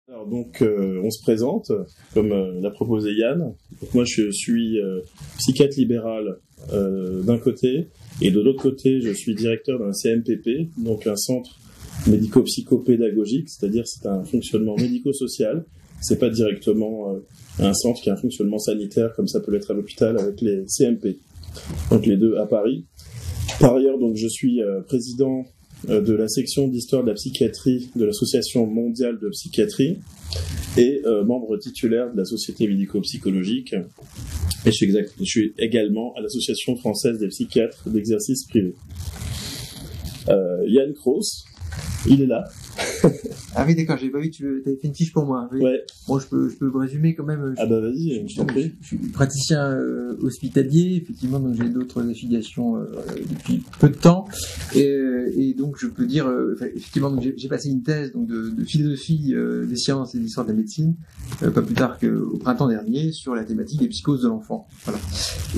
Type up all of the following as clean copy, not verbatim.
Alors donc on se présente, comme l'a proposé Yann. Donc, moi je suis psychiatre libéral d'un côté, et de l'autre côté je suis directeur d'un CMPP, donc un centre médico-psychopédagogique, c'est-à-dire c'est un fonctionnement médico-social. C'est pas directement un centre qui a un fonctionnement sanitaire comme ça peut l'être à l'hôpital avec les CMP. Donc les deux à Paris. Par ailleurs donc je suis président de la section d'histoire de la psychiatrie de l'Association mondiale de psychiatrie et membre titulaire de la Société médico-psychologique. Et je suis également à l'Association française des psychiatres d'exercice privé. Yann Kroos, il est là. Ah oui, d'accord, j'ai pas vu que tu avais fait une fiche pour moi. Oui. Ouais. Bon, je peux me résumer quand même. Ah bah vas-y, je t'en prie. Je suis praticien hospitalier, effectivement, donc j'ai d'autres affiliations depuis peu de temps. Et donc je peux dire, effectivement, donc j'ai passé une thèse donc, de philosophie des sciences et de l'histoire de la médecine, pas plus tard qu'au printemps dernier, sur la thématique des psychoses de l'enfant. Voilà.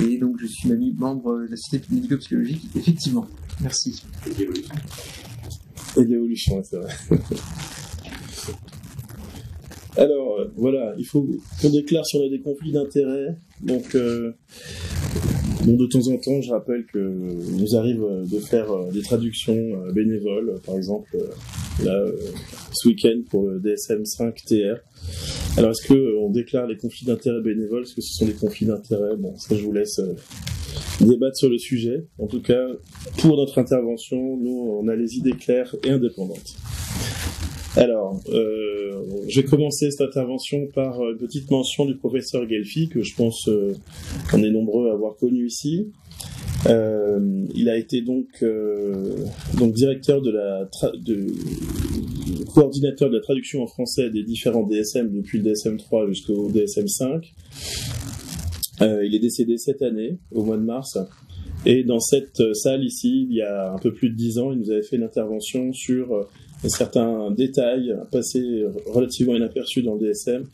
Et donc je suis membre de la Société médico-psychologique, effectivement. Merci. Et l'évolution, c'est vrai. Alors, voilà, il faut qu'on déclare si on a des conflits d'intérêts. Donc, de temps en temps, je rappelle que nous arrive de faire des traductions bénévoles, par exemple, là, ce week-end pour le DSM-5 TR. Alors, est-ce qu'on déclare les conflits d'intérêts bénévoles? Est-ce que ce sont des conflits d'intérêts? Bon, ça, je vous laisse débattre sur le sujet. En tout cas, pour notre intervention, nous, on a les idées claires et indépendantes. Alors, je vais commencer cette intervention par une petite mention du professeur Guelfi, que je pense qu'on est nombreux à avoir connu ici. Il a été donc directeur coordinateur de la traduction en français des différents DSM depuis le DSM-3 jusqu'au DSM-5. Il est décédé cette année, au mois de mars. Et dans cette salle ici, il y a un peu plus de 10 ans, il nous avait fait une intervention sur certains détails passés relativement inaperçus dans le DSM.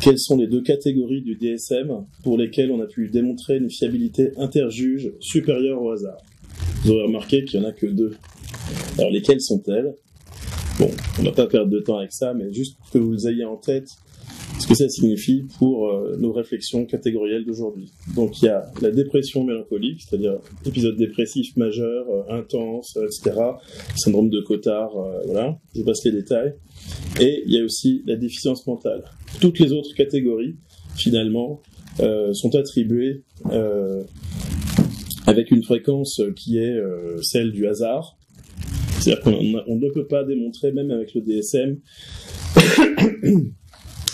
Quelles sont les deux catégories du DSM pour lesquelles on a pu démontrer une fiabilité interjuge supérieure au hasard? Vous aurez remarqué qu'il n'y en a que deux. Alors lesquelles sont-elles? Bon, on ne va pas perdre de temps avec ça, mais juste pour que vous ayez en tête ce que ça signifie pour nos réflexions catégorielles d'aujourd'hui. Donc il y a la dépression mélancolique, c'est-à-dire épisode dépressif majeur, intense, etc. Syndrome de Cotard, voilà, je passe les détails. Et il y a aussi la déficience mentale. Toutes les autres catégories, finalement, sont attribuées avec une fréquence qui est celle du hasard. C'est-à-dire qu'on ne peut pas démontrer, même avec le DSM,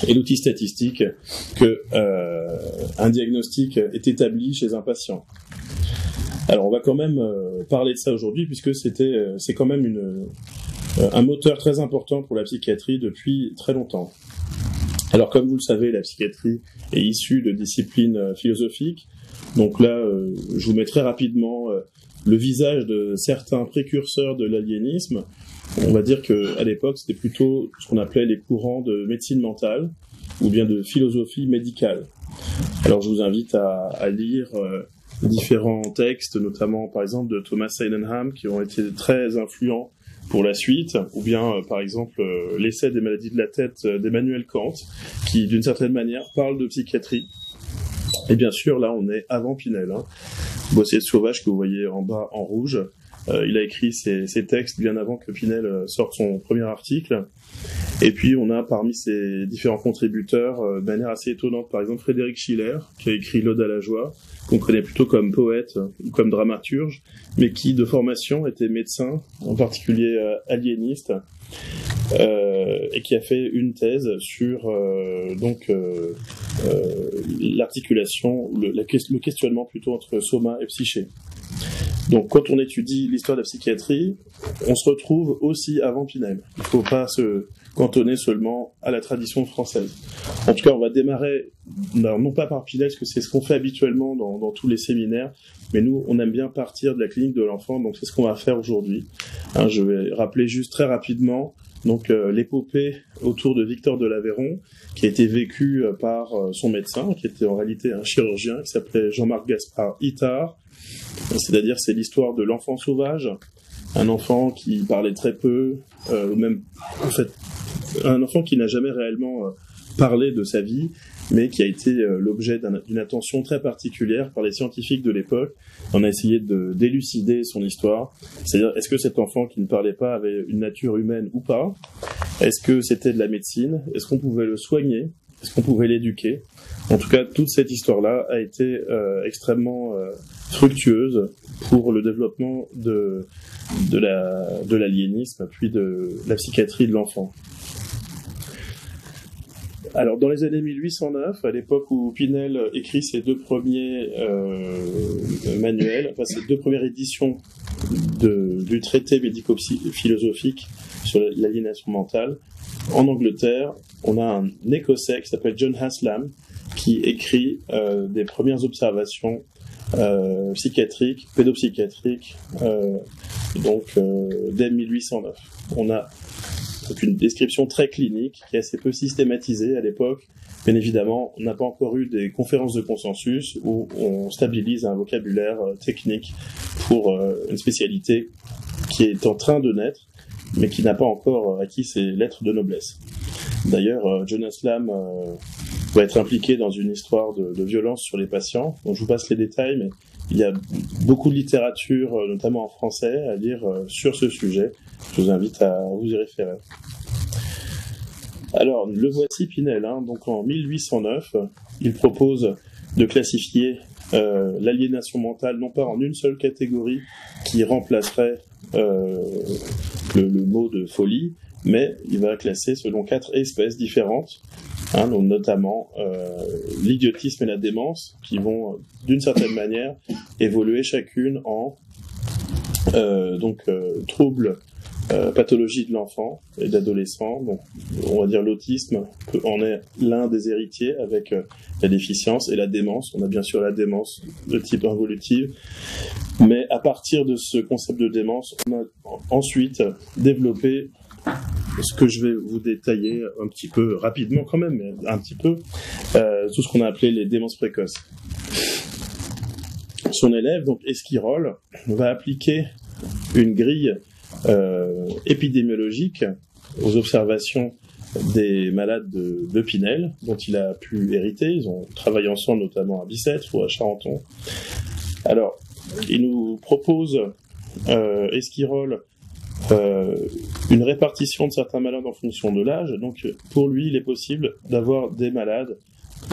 et l'outil statistique que un diagnostic est établi chez un patient. Alors on va quand même parler de ça aujourd'hui puisque c'est quand même un moteur très important pour la psychiatrie depuis très longtemps. Alors comme vous le savez, la psychiatrie est issue de disciplines philosophiques. Donc là, je vous mets très rapidement le visage de certains précurseurs de l'aliénisme. On va dire qu'à l'époque, c'était plutôt ce qu'on appelait les courants de médecine mentale ou bien de philosophie médicale. Alors je vous invite à lire différents textes, notamment par exemple de Thomas Sydenham, qui ont été très influents pour la suite, ou bien par exemple l'essai des maladies de la tête d'Emmanuel Kant, qui d'une certaine manière parle de psychiatrie. Et bien sûr, là on est avant Pinel, hein. Boissier de Sauvage que vous voyez en bas en rouge. Il a écrit ses textes bien avant que Pinel sorte son premier article. Et puis on a parmi ses différents contributeurs de manière assez étonnante, par exemple Frédéric Schiller, qui a écrit l'Ode à la joie, qu'on connaît plutôt comme poète ou comme dramaturge, mais qui de formation était médecin, en particulier aliéniste, et qui a fait une thèse sur l'articulation, le questionnement plutôt entre soma et psyché. Donc, quand on étudie l'histoire de la psychiatrie, on se retrouve aussi avant Pinel. Il ne faut pas se cantonner seulement à la tradition française. En tout cas, on va démarrer, non pas par Pinel, parce que c'est ce qu'on fait habituellement dans tous les séminaires, mais nous, on aime bien partir de la clinique de l'enfant, donc c'est ce qu'on va faire aujourd'hui. Hein, je vais rappeler juste très rapidement donc l'épopée autour de Victor de l'Aveyron, qui a été vécue par son médecin, qui était en réalité un chirurgien, qui s'appelait Jean-Marc Gaspard Itard. C'est-à-dire c'est l'histoire de l'enfant sauvage, un enfant qui parlait très peu, même en fait un enfant qui n'a jamais réellement parlé de sa vie, mais qui a été l'objet d'une attention très particulière par les scientifiques de l'époque. On a essayé d'élucider son histoire, c'est-à-dire est-ce que cet enfant qui ne parlait pas avait une nature humaine ou pas, est-ce que c'était de la médecine, est-ce qu'on pouvait le soigner, est-ce qu'on pouvait l'éduquer. En tout cas, toute cette histoire-là a été extrêmement fructueuse pour le développement de l'aliénisme, puis de la psychiatrie de l'enfant. Alors, dans les années 1809, à l'époque où Pinel écrit ses deux premiers manuels, enfin ses deux premières éditions du traité médico-philosophique sur l'aliénation mentale, en Angleterre, on a un Écossais qui s'appelle John Haslam, qui écrit des premières observations psychiatriques, pédopsychiatriques, dès 1809. On a donc une description très clinique qui est assez peu systématisée à l'époque. Bien évidemment, on n'a pas encore eu des conférences de consensus où on stabilise un vocabulaire technique pour une spécialité qui est en train de naître, mais qui n'a pas encore acquis ses lettres de noblesse. D'ailleurs, John Haslam va être impliqué dans une histoire de violence sur les patients. Donc, je vous passe les détails, mais il y a beaucoup de littérature, notamment en français, à lire sur ce sujet. Je vous invite à vous y référer. Alors, le voici Pinel. Donc, en 1809, il propose de classifier l'aliénation mentale non pas en une seule catégorie qui remplacerait le mot de folie, mais il va classer selon 4 espèces différentes, donc notamment l'idiotisme et la démence, qui vont d'une certaine manière évoluer chacune en troubles, pathologies de l'enfant et de l'adolescent. Donc, on va dire l'autisme en est l'un des héritiers avec la déficience, et la démence. On a bien sûr la démence de type involutive, mais à partir de ce concept de démence, on a ensuite développé ce que je vais vous détailler un petit peu rapidement quand même, mais un petit peu, tout ce qu'on a appelé les démences précoces. Son élève, donc Esquirol, va appliquer une grille épidémiologique aux observations des malades de Pinel, dont il a pu hériter. Ils ont travaillé ensemble, notamment à Bicêtre ou à Charenton. Alors, il nous propose, Esquirol, une répartition de certains malades en fonction de l'âge. Donc, pour lui, il est possible d'avoir des malades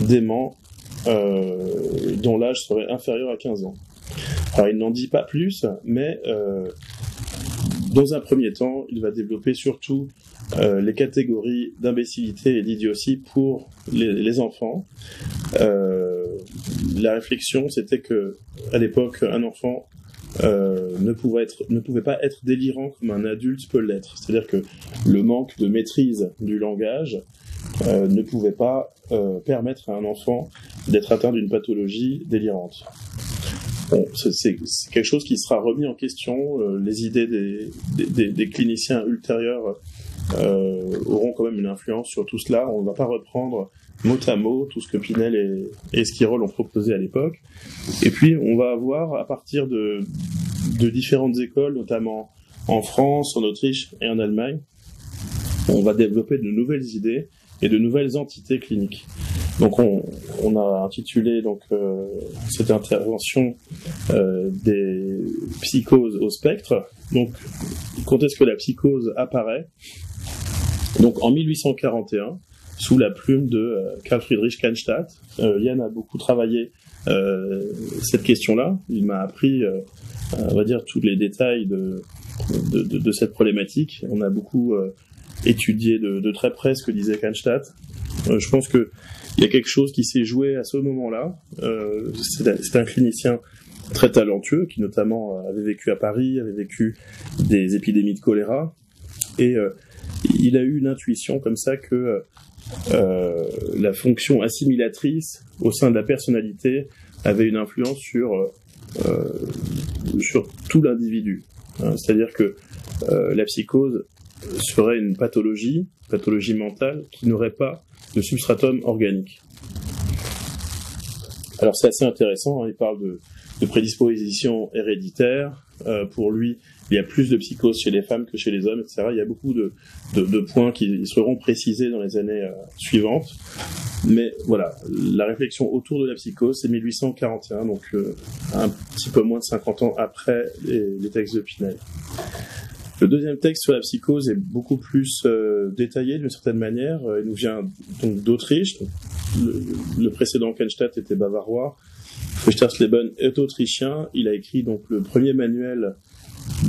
déments dont l'âge serait inférieur à 15 ans. Alors, il n'en dit pas plus, mais dans un premier temps, il va développer surtout les catégories d'imbécilité et d'idiotie pour les enfants. La réflexion, c'était que à l'époque, un enfant ne pouvait pas être délirant comme un adulte peut l'être. C'est-à-dire que le manque de maîtrise du langage ne pouvait pas permettre à un enfant d'être atteint d'une pathologie délirante. Bon, c'est quelque chose qui sera remis en question. Les idées des cliniciens ultérieurs auront quand même une influence sur tout cela. On ne va pas reprendre mot à mot tout ce que Pinel et Esquirol ont proposé à l'époque. Et puis, on va avoir, à partir de différentes écoles, notamment en France, en Autriche et en Allemagne, on va développer de nouvelles idées et de nouvelles entités cliniques. Donc, on a intitulé cette intervention des psychoses au spectre. Donc, quand est-ce que la psychose apparaît ? Donc, en 1841, sous la plume de Carl Friedrich Cannstatt. Yann a beaucoup travaillé cette question-là. Il m'a appris, on va dire, tous les détails de cette problématique. On a beaucoup étudié de très près ce que disait Cannstatt. Je pense qu'il y a quelque chose qui s'est joué à ce moment-là. C'est un clinicien très talentueux qui notamment avait vécu à Paris, avait vécu des épidémies de choléra, et il a eu une intuition comme ça que la fonction assimilatrice au sein de la personnalité avait une influence sur tout l'individu. C'est-à-dire que la psychose serait une pathologie mentale qui n'aurait pas de substratum organique. Alors c'est assez intéressant, il parle de prédisposition héréditaire. Pour lui, il y a plus de psychose chez les femmes que chez les hommes, etc. Il y a beaucoup de points qui seront précisés dans les années suivantes. Mais voilà, la réflexion autour de la psychose, c'est 1841, donc un petit peu moins de 50 ans après les textes de Pinel. Le deuxième texte sur la psychose est beaucoup plus détaillé d'une certaine manière. Il nous vient donc d'Autriche. Le précédent Kenstadt était bavarois. Feuchtersleben est autrichien. Il a écrit donc le premier manuel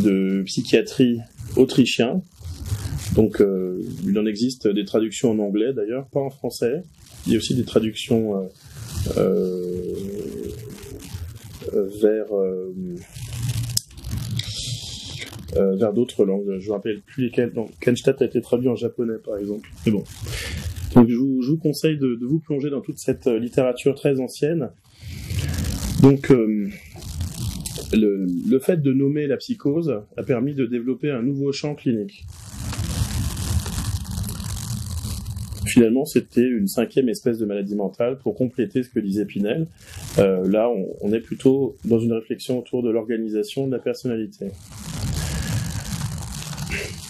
de psychiatrie autrichien. Donc il en existe des traductions en anglais d'ailleurs, pas en français. Il y a aussi des traductions vers d'autres langues. Je ne me rappelle plus lesquelles. Donc, Kenstadt a été traduit en japonais, par exemple. Mais bon. Donc, je vous conseille de vous plonger dans toute cette littérature très ancienne. Donc, le fait de nommer la psychose a permis de développer un nouveau champ clinique. Finalement, c'était une 5e espèce de maladie mentale pour compléter ce que disait Pinel. Là, on est plutôt dans une réflexion autour de l'organisation de la personnalité.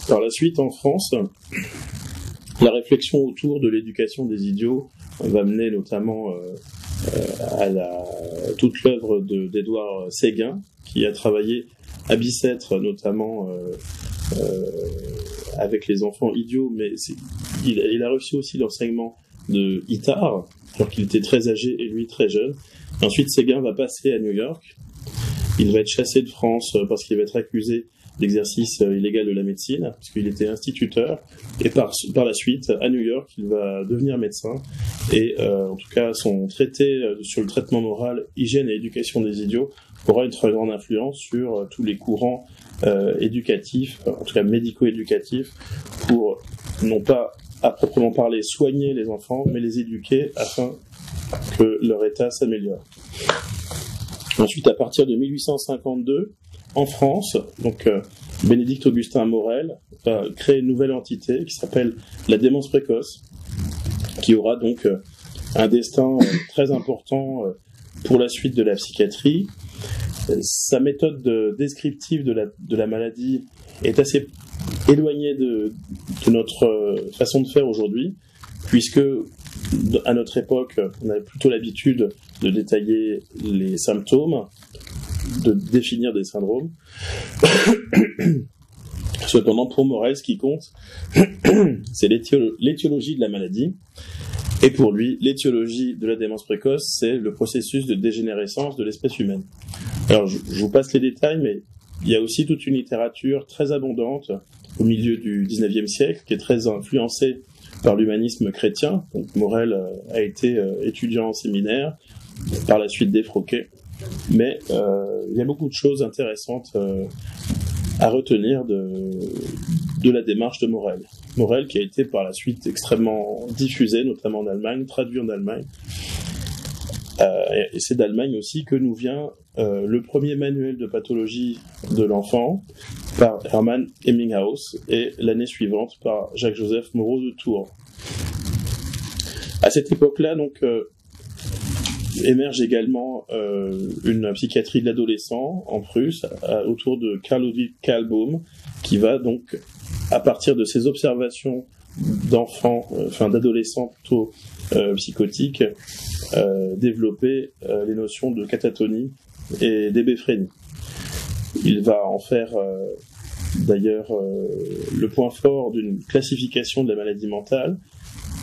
Par la suite, en France, la réflexion autour de l'éducation des idiots va mener notamment à toute l'œuvre d'Édouard Séguin, qui a travaillé à Bicêtre, notamment avec les enfants idiots, mais il a reçu aussi l'enseignement de Itard, alors qu'il était très âgé et lui très jeune. Et ensuite, Séguin va passer à New York. Il va être chassé de France parce qu'il va être accusé d'exercice illégal de la médecine, puisqu'il était instituteur, et par la suite, à New York, il va devenir médecin, et en tout cas, son traité sur le traitement moral, hygiène et éducation des idiots aura une très grande influence sur tous les courants éducatifs, en tout cas médico-éducatifs, pour, non pas à proprement parler, soigner les enfants, mais les éduquer afin que leur état s'améliore. Ensuite, à partir de 1852, en France, donc Bénédicte Augustin Morel va créer une nouvelle entité qui s'appelle la démence précoce, qui aura donc un destin très important pour la suite de la psychiatrie. Sa méthode descriptive de la maladie est assez éloignée de notre façon de faire aujourd'hui, puisque à notre époque, on avait plutôt l'habitude de détailler les symptômes, de définir des syndromes. Cependant, pour Morel, ce qui compte, c'est l'étiologie de la maladie. Et pour lui, l'étiologie de la démence précoce, c'est le processus de dégénérescence de l'espèce humaine. Alors, je vous passe les détails, mais il y a aussi toute une littérature très abondante au milieu du XIXe siècle, qui est très influencée par l'humanisme chrétien. Donc, Morel a été étudiant en séminaire, par la suite défroqué. Mais il y a beaucoup de choses intéressantes à retenir de la démarche de Morel. Morel qui a été par la suite extrêmement diffusé, notamment en Allemagne, traduit en Allemagne. Et c'est d'Allemagne aussi que nous vient le premier manuel de pathologie de l'enfant par Hermann Ebbinghaus et l'année suivante par Jacques-Joseph Moreau de Tours. À cette époque-là, donc, émerge également une psychiatrie de l'adolescent en Prusse autour de Karl Ludwig Kahlbaum, qui va donc, à partir de ses observations d'enfants, d'adolescents plutôt psychotiques, développer les notions de catatonie et d'hébéphrénie. Il va en faire d'ailleurs le point fort d'une classification de la maladie mentale,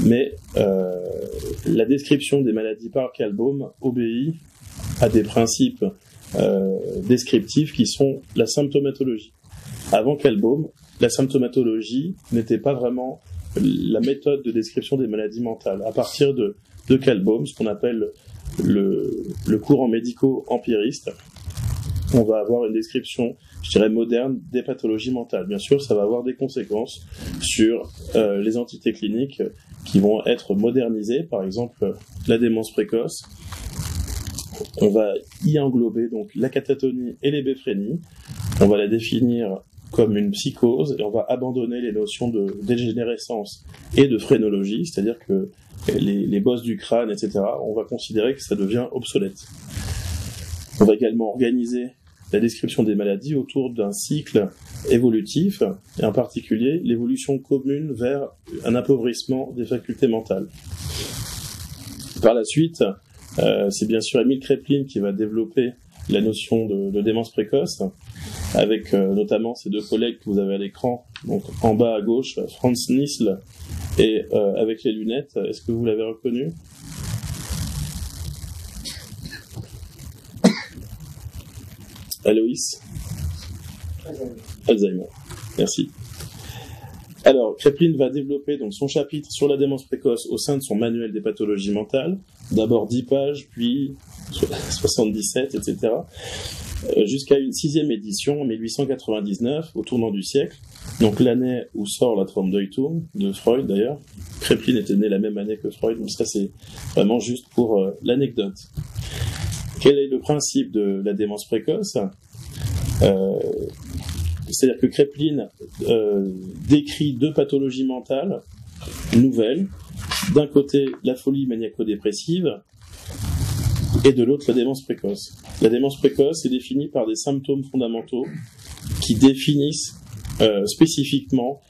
mais la description des maladies par Kahlbaum obéit à des principes descriptifs qui sont la symptomatologie. Avant Kahlbaum, la symptomatologie n'était pas vraiment la méthode de description des maladies mentales. À partir de Kahlbaum, ce qu'on appelle le courant médico-empiriste, on va avoir une description, je dirais, moderne des pathologies mentales. Bien sûr, ça va avoir des conséquences sur les entités cliniques qui vont être modernisées, par exemple la démence précoce. On va y englober donc la catatonie et l'hébéphrénie. On va la définir comme une psychose et on va abandonner les notions de dégénérescence et de phrénologie, c'est-à-dire que les bosses du crâne, etc., on va considérer que ça devient obsolète. On va également organiser la description des maladies autour d'un cycle évolutif, et en particulier l'évolution commune vers un appauvrissement des facultés mentales. Par la suite, c'est bien sûr Emil Kraepelin qui va développer la notion de démence précoce, avec notamment ces deux collègues que vous avez à l'écran, donc en bas à gauche, Franz Nissl, et avec les lunettes, est-ce que vous l'avez reconnu ? Aloïs ? Alzheimer. Merci. Alors, Kraepelin va développer donc son chapitre sur la démence précoce au sein de son manuel des pathologies mentales. D'abord 10 pages, puis 77, etc. Jusqu'à une 6e édition en 1899, au tournant du siècle. Donc l'année où sort la Traumdeutung de Freud d'ailleurs. Kraepelin était né la même année que Freud, donc ça c'est vraiment juste pour l'anecdote. Quel est le principe de la démence précoce ? C'est-à-dire que Kraepelin décrit deux pathologies mentales nouvelles. D'un côté, la folie maniaco-dépressive, et de l'autre, la démence précoce. La démence précoce est définie par des symptômes fondamentaux qui définissent spécifiquement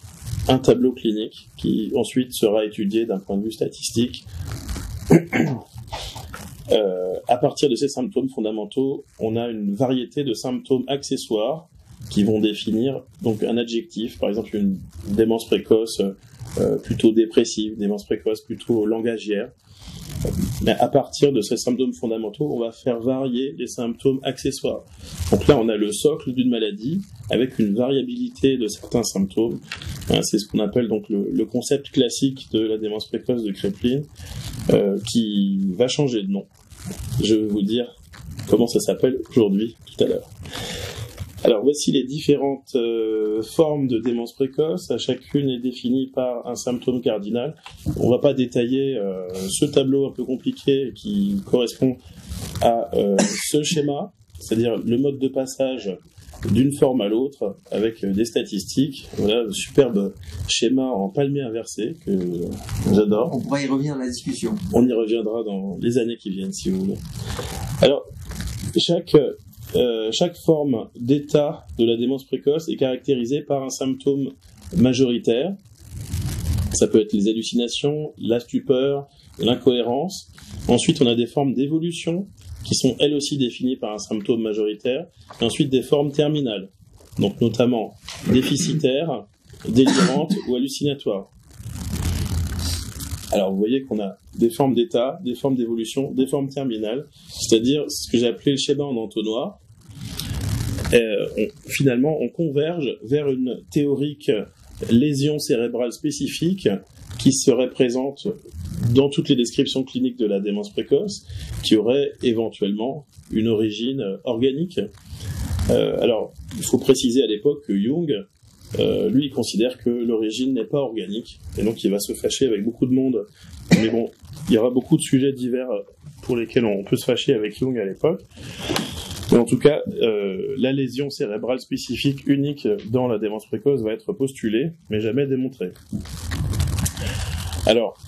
un tableau clinique qui ensuite sera étudié d'un point de vue statistique. À partir de ces symptômes fondamentaux, on a une variété de symptômes accessoires qui vont définir donc un adjectif, par exemple une démence précoce plutôt dépressive, démence précoce plutôt langagière. Mais à partir de ces symptômes fondamentaux, on va faire varier les symptômes accessoires. Donc là, on a le socle d'une maladie avec une variabilité de certains symptômes. C'est ce qu'on appelle donc le concept classique de la démence précoce de Kraepelin, qui va changer de nom. Je vais vous dire comment ça s'appelle aujourd'hui, tout à l'heure. Alors voici les différentes formes de démence précoce. Chacune est définie par un symptôme cardinal. On ne va pas détailler ce tableau un peu compliqué qui correspond à ce schéma, c'est-à-dire le mode de passage d'une forme à l'autre avec des statistiques. Voilà le superbe schéma en palmier inversé que j'adore. On pourra y revenir dans la discussion. On y reviendra dans les années qui viennent si vous voulez. Alors chaque forme d'état de la démence précoce est caractérisée par un symptôme majoritaire. Ça peut être les hallucinations, la stupeur, l'incohérence. Ensuite, on a des formes d'évolution qui sont elles aussi définies par un symptôme majoritaire. Et ensuite, des formes terminales, donc notamment déficitaires, délirantes ou hallucinatoires. Alors, vous voyez qu'on a des formes d'état, des formes d'évolution, des formes terminales, c'est-à-dire ce que j'ai appelé le schéma en entonnoir. Finalement, on converge vers une théorique lésion cérébrale spécifique qui serait présente dans toutes les descriptions cliniques de la démence précoce, qui aurait éventuellement une origine organique. Alors, il faut préciser à l'époque que Jung, lui, il considère que l'origine n'est pas organique, et donc il va se fâcher avec beaucoup de monde. Mais bon, il y aura beaucoup de sujets divers pour lesquels on peut se fâcher avec Jung à l'époque. Mais en tout cas, la lésion cérébrale spécifique unique dans la démence précoce va être postulée, mais jamais démontrée. Alors,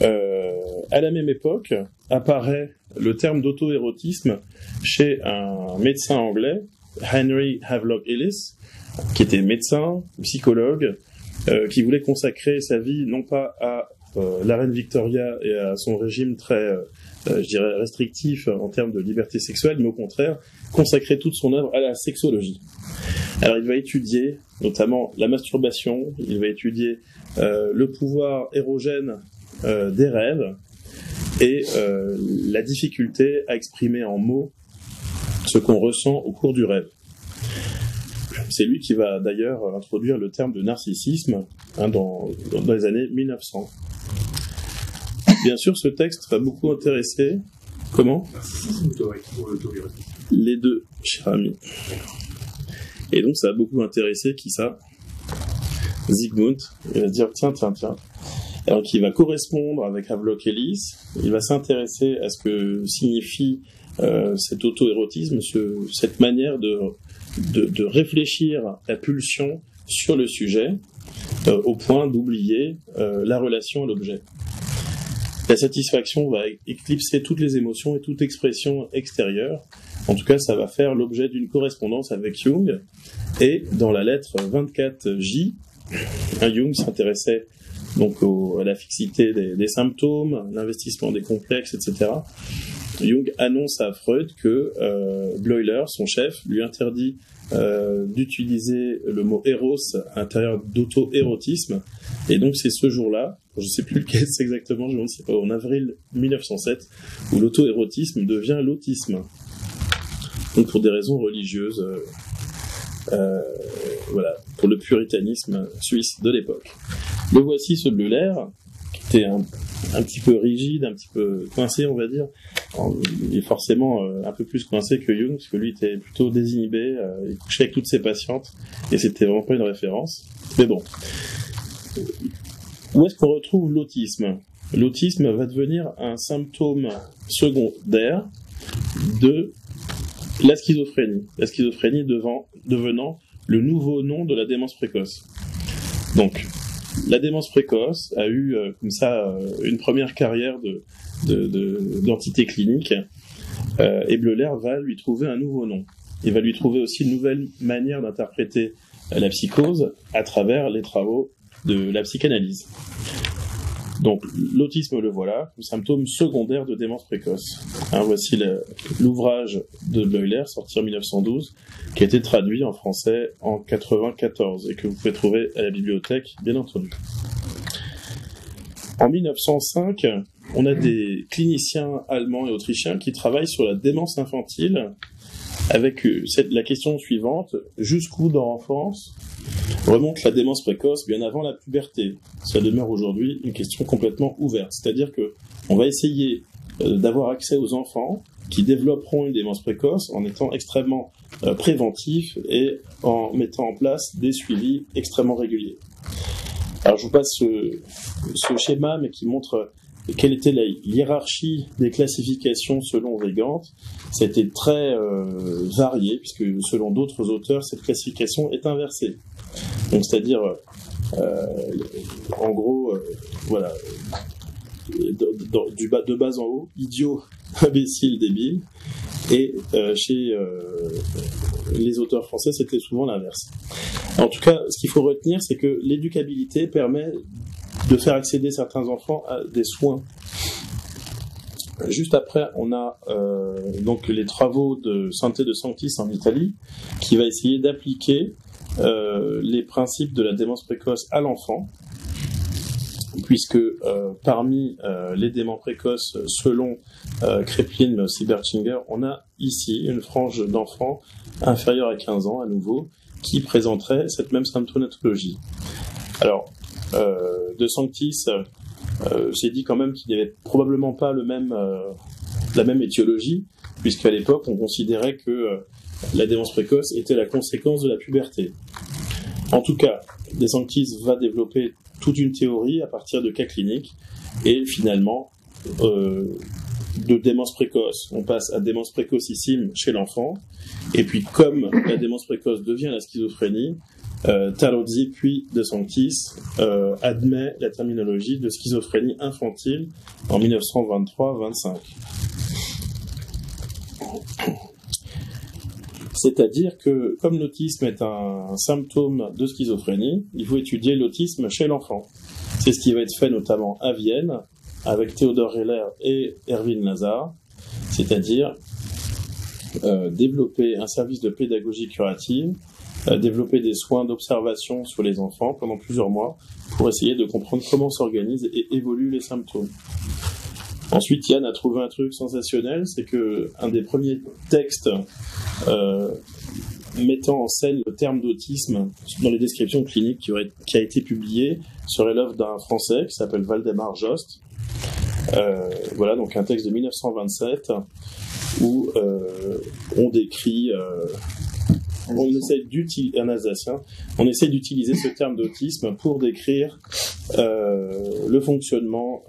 à la même époque, apparaît le terme d'auto-érotisme chez un médecin anglais, Henry Havelock Ellis, qui était médecin, psychologue, qui voulait consacrer sa vie non pas à la reine Victoria et à son régime très, je dirais, restrictif en termes de liberté sexuelle, mais au contraire, consacrer toute son œuvre à la sexologie. Alors il va étudier notamment la masturbation, il va étudier le pouvoir érogène des rêves et la difficulté à exprimer en mots ce qu'on ressent au cours du rêve. C'est lui qui va d'ailleurs introduire le terme de narcissisme dans les années 1900. Bien sûr, ce texte va beaucoup intéresser... Comment ? Les deux, cher ami. Et donc, ça va beaucoup intéresser qui ça ? Zygmunt. Il va se dire, tiens. Alors, qui va correspondre avec Havelock Ellis. Il va s'intéresser à ce que signifie cet auto-érotisme, cette manière de réfléchir la pulsion sur le sujet au point d'oublier la relation à l'objet. La satisfaction va éclipser toutes les émotions et toute expression extérieure En tout cas, ça va faire l'objet d'une correspondance avec Jung. Et dans la lettre 24J, Jung s'intéressait donc à la fixité des symptômes, l'investissement des complexes, etc. Jung annonce à Freud que Bleuler, son chef, lui interdit d'utiliser le mot éros à l'intérieur d'auto-érotisme. Et donc c'est ce jour-là, je ne sais plus lequel c'est exactement, je ne sais pas, en avril 1907, où l'auto-érotisme devient l'autisme. Donc pour des raisons religieuses, voilà, pour le puritanisme suisse de l'époque. Le voici, ce Bleuler, qui était un petit peu rigide, un petit peu coincé, on va dire. Il est forcément un peu plus coincé que Jung, parce que lui était plutôt désinhibé, il couchait avec toutes ses patientes, et c'était vraiment pas une référence. Mais bon. Où est-ce qu'on retrouve l'autisme ? L'autisme va devenir un symptôme secondaire de la schizophrénie. La schizophrénie devenant le nouveau nom de la démence précoce. Donc, la démence précoce a eu comme ça une première carrière d'entité clinique, et Bleuler va lui trouver un nouveau nom. Il va lui trouver aussi une nouvelle manière d'interpréter la psychose à travers les travaux de la psychanalyse. Donc l'autisme, le voilà, le symptôme secondaire de démence précoce. Voici l'ouvrage de Bleuler, sorti en 1912, qui a été traduit en français en 1994 et que vous pouvez trouver à la bibliothèque, bien entendu. En 1905, on a des cliniciens allemands et autrichiens qui travaillent sur la démence infantile avec la question suivante: jusqu'où dans l'enfance remonte la démence précoce bien avant la puberté? Ça demeure aujourd'hui une question complètement ouverte. C'est-à-dire que on va essayer d'avoir accès aux enfants qui développeront une démence précoce en étant extrêmement préventifs et en mettant en place des suivis extrêmement réguliers. Alors je vous passe ce schéma, mais qui montre quelle était la hiérarchie des classifications selon Weygand. Ça a été très varié, puisque selon d'autres auteurs, cette classification est inversée. Donc c'est-à-dire, en gros, voilà, de bas en haut, idiot, imbécile, débile, et chez les auteurs français, c'était souvent l'inverse. En tout cas, ce qu'il faut retenir, c'est que l'éducabilité permet de faire accéder certains enfants à des soins. Juste après, on a donc les travaux de Santé de Sanctis en Italie, qui va essayer d'appliquer les principes de la démence précoce à l'enfant, puisque parmi les déments précoces, selon Kraepelin, mais aussi Bertschinger, on a ici une frange d'enfants inférieure à 15 ans, à nouveau, qui présenterait cette même symptomatologie. Alors, de Sanctis, j'ai dit quand même qu'il n'y avait probablement pas la même étiologie, puisqu'à l'époque, on considérait que la démence précoce était la conséquence de la puberté. En tout cas, De Sanctis va développer toute une théorie à partir de cas cliniques, et finalement, de démence précoce, on passe à démence précocissime chez l'enfant, et puis comme la démence précoce devient la schizophrénie, Talozzi puis De Sanctis admet la terminologie de schizophrénie infantile en 1923-25. C'est-à-dire que, comme l'autisme est un symptôme de schizophrénie, il faut étudier l'autisme chez l'enfant. C'est ce qui va être fait notamment à Vienne, avec Theodor Heller et Erwin Lazar, c'est-à-dire développer un service de pédagogie curative, développer des soins d'observation sur les enfants pendant plusieurs mois, pour essayer de comprendre comment s'organisent et évoluent les symptômes. Ensuite, Yann a trouvé un truc sensationnel, c'est que un des premiers textes mettant en scène le terme d'autisme dans les descriptions cliniques qui a été publié serait l'œuvre d'un Français qui s'appelle Waldemar Jost. Voilà, donc un texte de 1927 où on décrit un Alsacien, on essaie d'utiliser ce terme d'autisme pour décrire le fonctionnement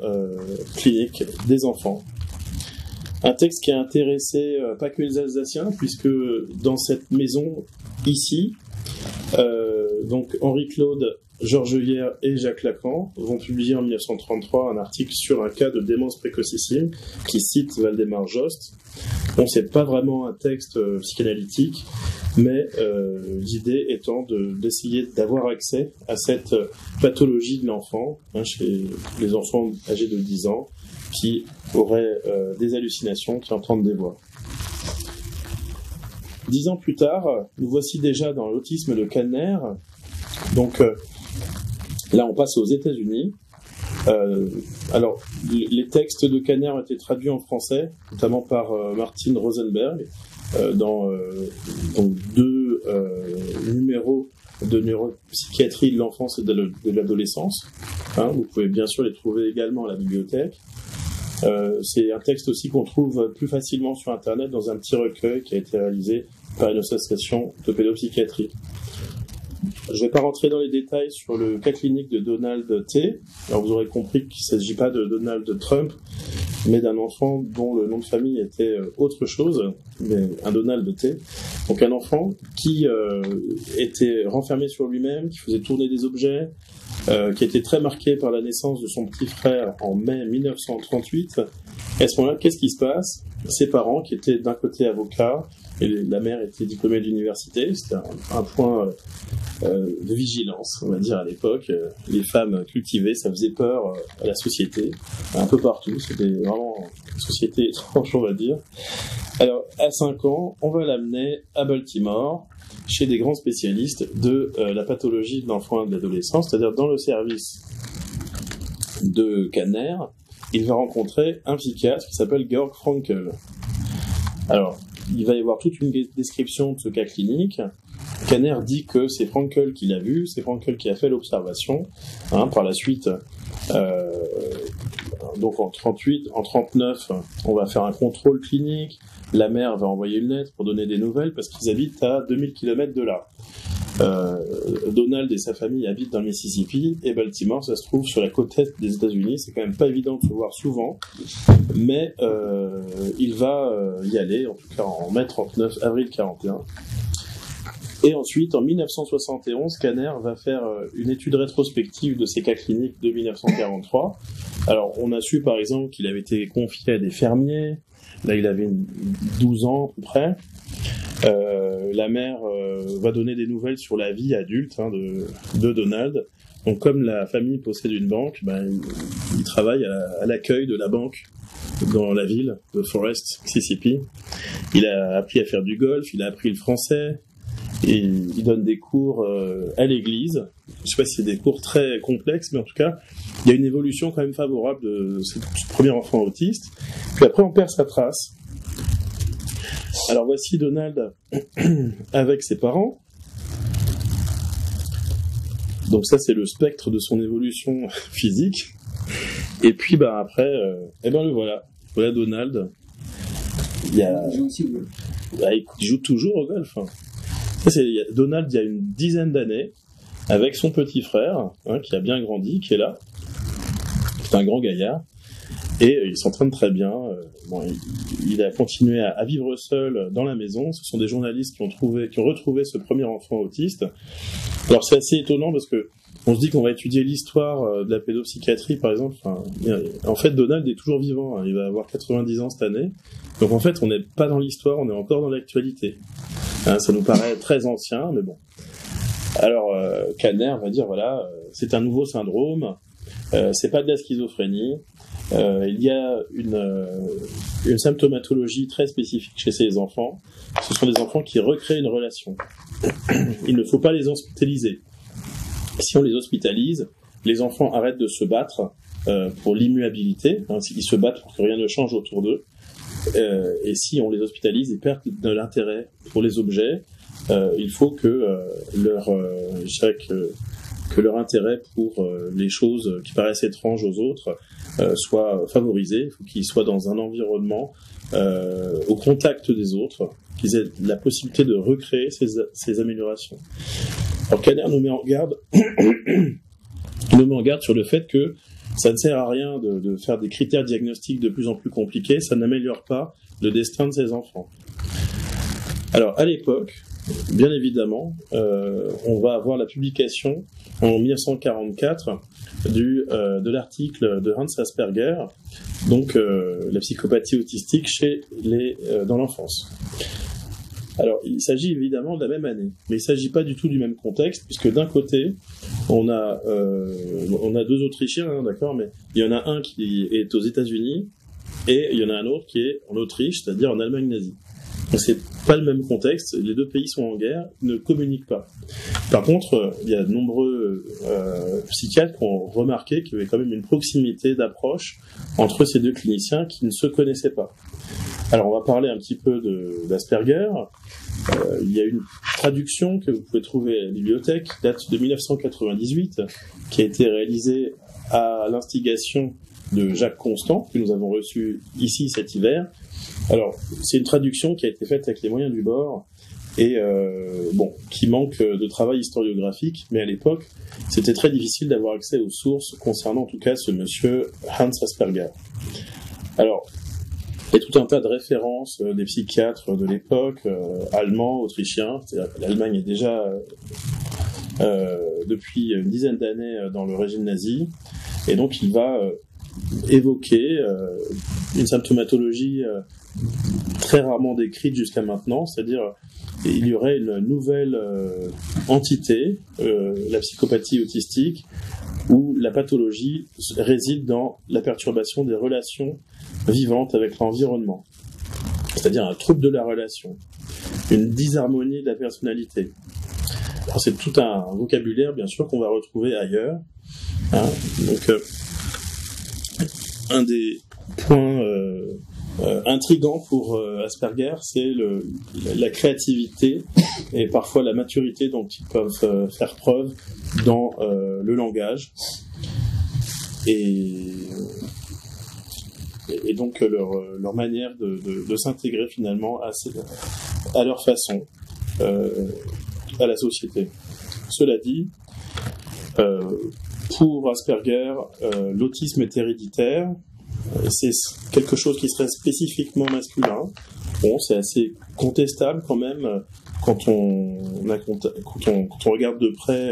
clinique des enfants. Un texte qui a intéressé pas que les Alsaciens, puisque dans cette maison, ici, donc Henri-Claude, Georges Hier et Jacques Lacan vont publier en 1933 un article sur un cas de démence précocissime qui cite Waldemar Jost. Bon, c'est pas vraiment un texte psychanalytique, mais l'idée étant d'essayer d'avoir accès à cette pathologie de l'enfant, chez les enfants âgés de 10 ans, qui auraient des hallucinations, qui entendent des voix. 10 ans plus tard, nous voici déjà dans l'autisme de Kanner. Donc là, on passe aux États-Unis. Alors, les textes de Kanner ont été traduits en français, notamment par Martin Rosenberg, dans deux numéros de neuropsychiatrie de l'enfance et de l'adolescence. Vous pouvez bien sûr les trouver également à la bibliothèque. C'est un texte aussi qu'on trouve plus facilement sur Internet dans un petit recueil qui a été réalisé par une association de pédopsychiatrie. Je ne vais pas rentrer dans les détails sur le cas clinique de Donald T. Alors vous aurez compris qu'il ne s'agit pas de Donald Trump, mais d'un enfant dont le nom de famille était autre chose, mais un Donald T. Donc un enfant qui était renfermé sur lui-même, qui faisait tourner des objets, qui était très marqué par la naissance de son petit frère en mai 1938. Et à ce moment-là, qu'est-ce qui se passe ? Ses parents, qui étaient d'un côté avocats, et la mère était diplômée d'université, c'était un point de vigilance, on va dire, à l'époque. Les femmes cultivées, ça faisait peur à la société, un peu partout, c'était vraiment une société étrange, on va dire. Alors, à 5 ans, on va l'amener à Baltimore, chez des grands spécialistes de la pathologie de l'enfant et de l'adolescent, c'est-à-dire dans le service de Kanner, il va rencontrer un psychiatre qui s'appelle Georg Frankl. Alors, il va y avoir toute une description de ce cas clinique. Kanner dit que c'est Frankl qui l'a vu, c'est Frankl qui a fait l'observation. Par la suite, donc en 39, on va faire un contrôle clinique. La mère va envoyer une lettre pour donner des nouvelles parce qu'ils habitent à 2000 km de là. Donald et sa famille habitent dans le Mississippi et Baltimore, ça se trouve sur la côte est des États-Unis. C'est quand même pas évident de se voir souvent, mais il va y aller, en tout cas en mai 39, avril 41. Et ensuite, en 1971, Kanner va faire une étude rétrospective de ses cas cliniques de 1943. Alors, on a su par exemple qu'il avait été confié à des fermiers. Là, il avait 12 ans à peu près. La mère va donner des nouvelles sur la vie adulte de Donald. Donc, comme la famille possède une banque, il travaille à l'accueil de la banque dans la ville de Forest, Mississippi. Il a appris à faire du golf, il a appris le français, et il donne des cours à l'église. Je ne sais pas si c'est des cours très complexes, mais en tout cas, il y a une évolution quand même favorable de ce premier enfant autiste. Puis après, on perd sa trace. Alors voici Donald avec ses parents. Donc ça, c'est le spectre de son évolution physique. Et puis après, le voilà. Voilà Donald. Il joue aussi au golf. Il joue toujours au golf. Donald, il y a une dizaine d'années, avec son petit frère, qui a bien grandi, qui est là. C'est un grand gaillard. Et il s'entraîne très bien. Il a continué à vivre seul dans la maison. Ce sont des journalistes qui ont retrouvé ce premier enfant autiste. Alors c'est assez étonnant parce que on se dit qu'on va étudier l'histoire de la pédopsychiatrie, par exemple. En fait, Donald est toujours vivant. Il va avoir 90 ans cette année. Donc en fait, on n'est pas dans l'histoire, on est encore dans l'actualité. Ça nous paraît très ancien, mais bon. Alors, Kanner va dire, voilà, c'est un nouveau syndrome, c'est pas de la schizophrénie, il y a une symptomatologie très spécifique chez ces enfants. Ce sont des enfants qui recréent une relation. Il ne faut pas les hospitaliser. Si on les hospitalise, les enfants arrêtent de se battre pour l'immuabilité, ils se battent pour que rien ne change autour d'eux. Et si on les hospitalise, ils perdent de l'intérêt pour les objets. Il faut que leur intérêt pour les choses qui paraissent étranges aux autres soit favorisé. Il faut qu'ils soient dans un environnement au contact des autres, qu'ils aient la possibilité de recréer ces améliorations. Alors Kanner nous met en garde, sur le fait que ça ne sert à rien de faire des critères diagnostiques de plus en plus compliqués, ça n'améliore pas le destin de ces enfants. Alors, à l'époque, bien évidemment, on va avoir la publication en 1944 de l'article de Hans Asperger, donc la psychopathie autistique dans l'enfance. Alors, il s'agit évidemment de la même année, mais il ne s'agit pas du tout du même contexte, puisque d'un côté, on a deux Autrichiens, hein, d'accord, mais il y en a un qui est aux États-Unis et il y en a un autre qui est en Autriche, c'est-à-dire en Allemagne nazie. Donc c'est pas le même contexte, les deux pays sont en guerre, ne communiquent pas. Par contre, il y a de nombreux psychiatres qui ont remarqué qu'il y avait quand même une proximité d'approche entre ces deux cliniciens qui ne se connaissaient pas. Alors on va parler un petit peu d'Asperger. Il y a une traduction que vous pouvez trouver à la bibliothèque, qui date de 1998, qui a été réalisée à l'instigation de Jacques Constant, que nous avons reçu ici cet hiver. Alors, c'est une traduction qui a été faite avec les moyens du bord et qui manque de travail historiographique, mais à l'époque, c'était très difficile d'avoir accès aux sources concernant en tout cas ce monsieur Hans Asperger. Alors, il y a tout un tas de références des psychiatres de l'époque, allemands, autrichiens, c'est-à-dire que l'Allemagne est déjà depuis une dizaine d'années dans le régime nazi, et donc il va évoquer une symptomatologie très rarement décrite jusqu'à maintenant, c'est-à-dire il y aurait une nouvelle entité, la psychopathie autistique, où la pathologie réside dans la perturbation des relations vivantes avec l'environnement, c'est-à-dire un trouble de la relation, une disharmonie de la personnalité. Alors c'est tout un vocabulaire, bien sûr, qu'on va retrouver ailleurs. Hein. Donc, un des points intrigants pour Asperger, c'est la créativité et parfois la maturité dont ils peuvent faire preuve dans le langage et donc leur manière de s'intégrer finalement à leur façon à la société. Cela dit, pour Asperger, l'autisme est héréditaire. C'est quelque chose qui serait spécifiquement masculin. Bon, c'est assez contestable quand même quand on regarde de près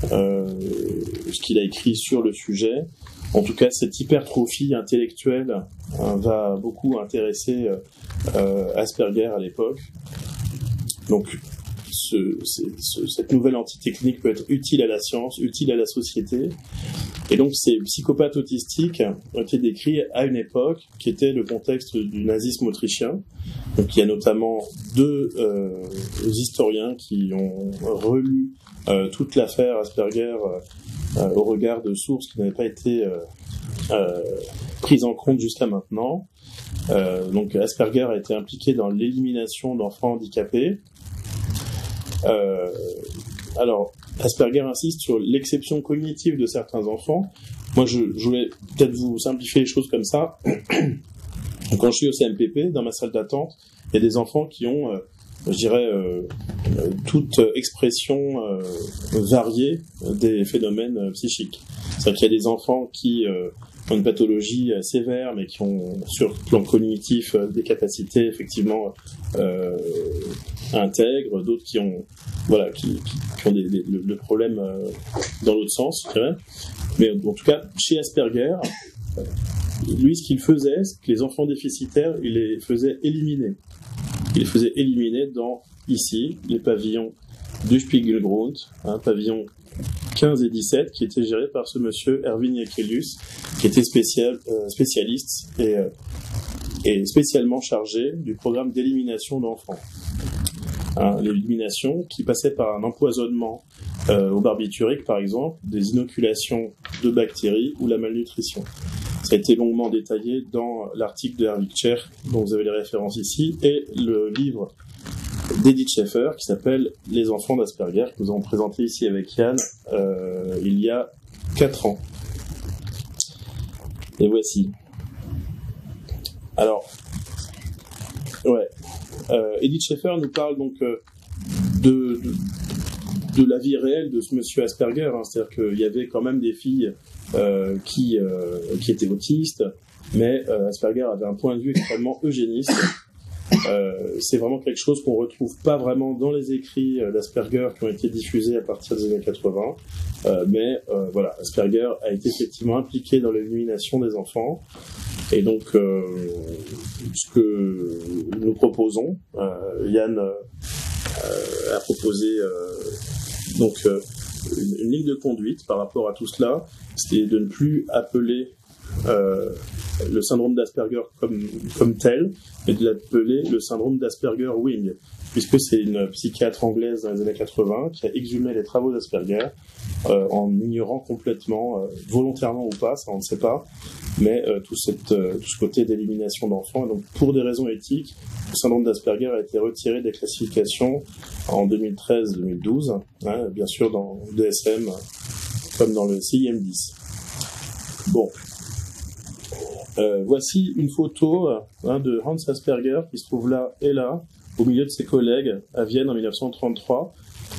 ce qu'il a écrit sur le sujet. En tout cas, cette hypertrophie intellectuelle va beaucoup intéresser Asperger à l'époque. Donc, cette nouvelle entité clinique peut être utile à la science, utile à la société. Et donc, ces psychopathes autistiques ont été décrits à une époque qui était le contexte du nazisme autrichien. Donc, il y a notamment deux historiens qui ont relu toute l'affaire Asperger au regard de sources qui n'avaient pas été prises en compte jusqu'à maintenant. Donc, Asperger a été impliqué dans l'élimination d'enfants handicapés. Alors, Asperger insiste sur l'exception cognitive de certains enfants. Moi, je voulais peut-être vous simplifier les choses comme ça. Quand je suis au CMPP, dans ma salle d'attente, il y a des enfants qui ont, je dirais, toute expression variée des phénomènes psychiques. C'est-à-dire qu'il y a des enfants qui ont une pathologie sévère, mais qui ont, sur le plan cognitif, des capacités effectivement intègres, d'autres qui ont, voilà, qui ont le problème dans l'autre sens, je dirais. Mais en tout cas, chez Asperger, lui, ce qu'il faisait, c'est que les enfants déficitaires, il les faisait éliminer. Il les faisait éliminer dans, ici, les pavillons du Spiegelgrund, pavillon 15 et 17, qui étaient gérés par ce monsieur Erwin Jekelius, qui était spécialiste et spécialement chargé du programme d'élimination d'enfants. L'élimination qui passait par un empoisonnement au barbiturique, par exemple, des inoculations de bactéries ou la malnutrition. Ça a été longuement détaillé dans l'article de Herwig Scher, dont vous avez les références ici, et le livre d'Edith Schaeffer qui s'appelle « Les enfants d'Asperger », que nous avons présenté ici avec Yann il y a 4 ans. Et voici. Alors, ouais. Edith Schaeffer nous parle donc de la vie réelle de ce monsieur Asperger, c'est-à-dire qu'il y avait quand même des filles qui étaient autistes, mais Asperger avait un point de vue extrêmement eugéniste, c'est vraiment quelque chose qu'on retrouve pas vraiment dans les écrits d'Asperger qui ont été diffusés à partir des années 80, mais voilà, Asperger a été effectivement impliqué dans l'élimination des enfants, et donc ce que nous proposons, Yann a proposé donc une ligne de conduite par rapport à tout cela, c'était de ne plus appeler le syndrome d'Asperger comme tel, mais de l'appeler le syndrome d'Asperger-Wing, puisque c'est une psychiatre anglaise dans les années 80 qui a exhumé les travaux d'Asperger en ignorant complètement, volontairement ou pas, ça on ne sait pas, mais tout ce côté d'élimination d'enfants. Et donc pour des raisons éthiques, le syndrome d'Asperger a été retiré des classifications en 2013-2012, hein, bien sûr dans le DSM comme dans le CIM-10. Bon. Voici une photo de Hans Asperger qui se trouve là et là, au milieu de ses collègues à Vienne en 1933.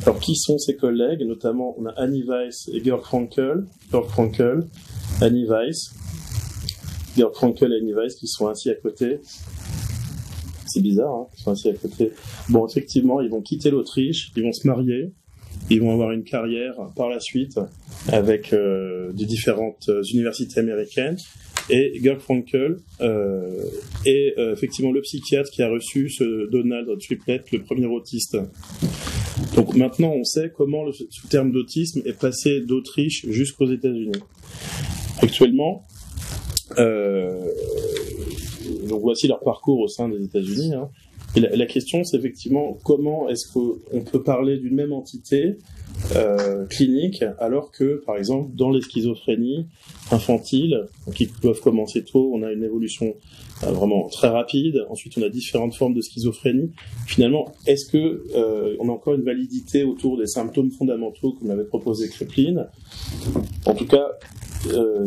Alors qui sont ses collègues? Notamment on a Annie Weiss et Georg Frankl, Annie Weiss, Georg Frankl et Annie Weiss qui sont assis à côté. C'est bizarre, hein, ils sont assis à côté. Bon, effectivement, ils vont quitter l'Autriche, ils vont se marier, ils vont avoir une carrière par la suite avec des différentes universités américaines. Et Georg Frankl est effectivement le psychiatre qui a reçu ce Donald Triplett, le premier autiste. Donc maintenant, on sait comment le terme d'autisme est passé d'Autriche jusqu'aux États-Unis. Actuellement, donc voici leur parcours au sein des États-Unis. Hein. Et la question, c'est effectivement comment est-ce qu'on peut parler d'une même entité clinique, alors que, par exemple, dans les schizophrénies infantiles, qui peuvent commencer tôt, on a une évolution vraiment très rapide. Ensuite, on a différentes formes de schizophrénie. Finalement, est-ce que on a encore une validité autour des symptômes fondamentaux comme l'avait proposé Kraepelin? En tout cas,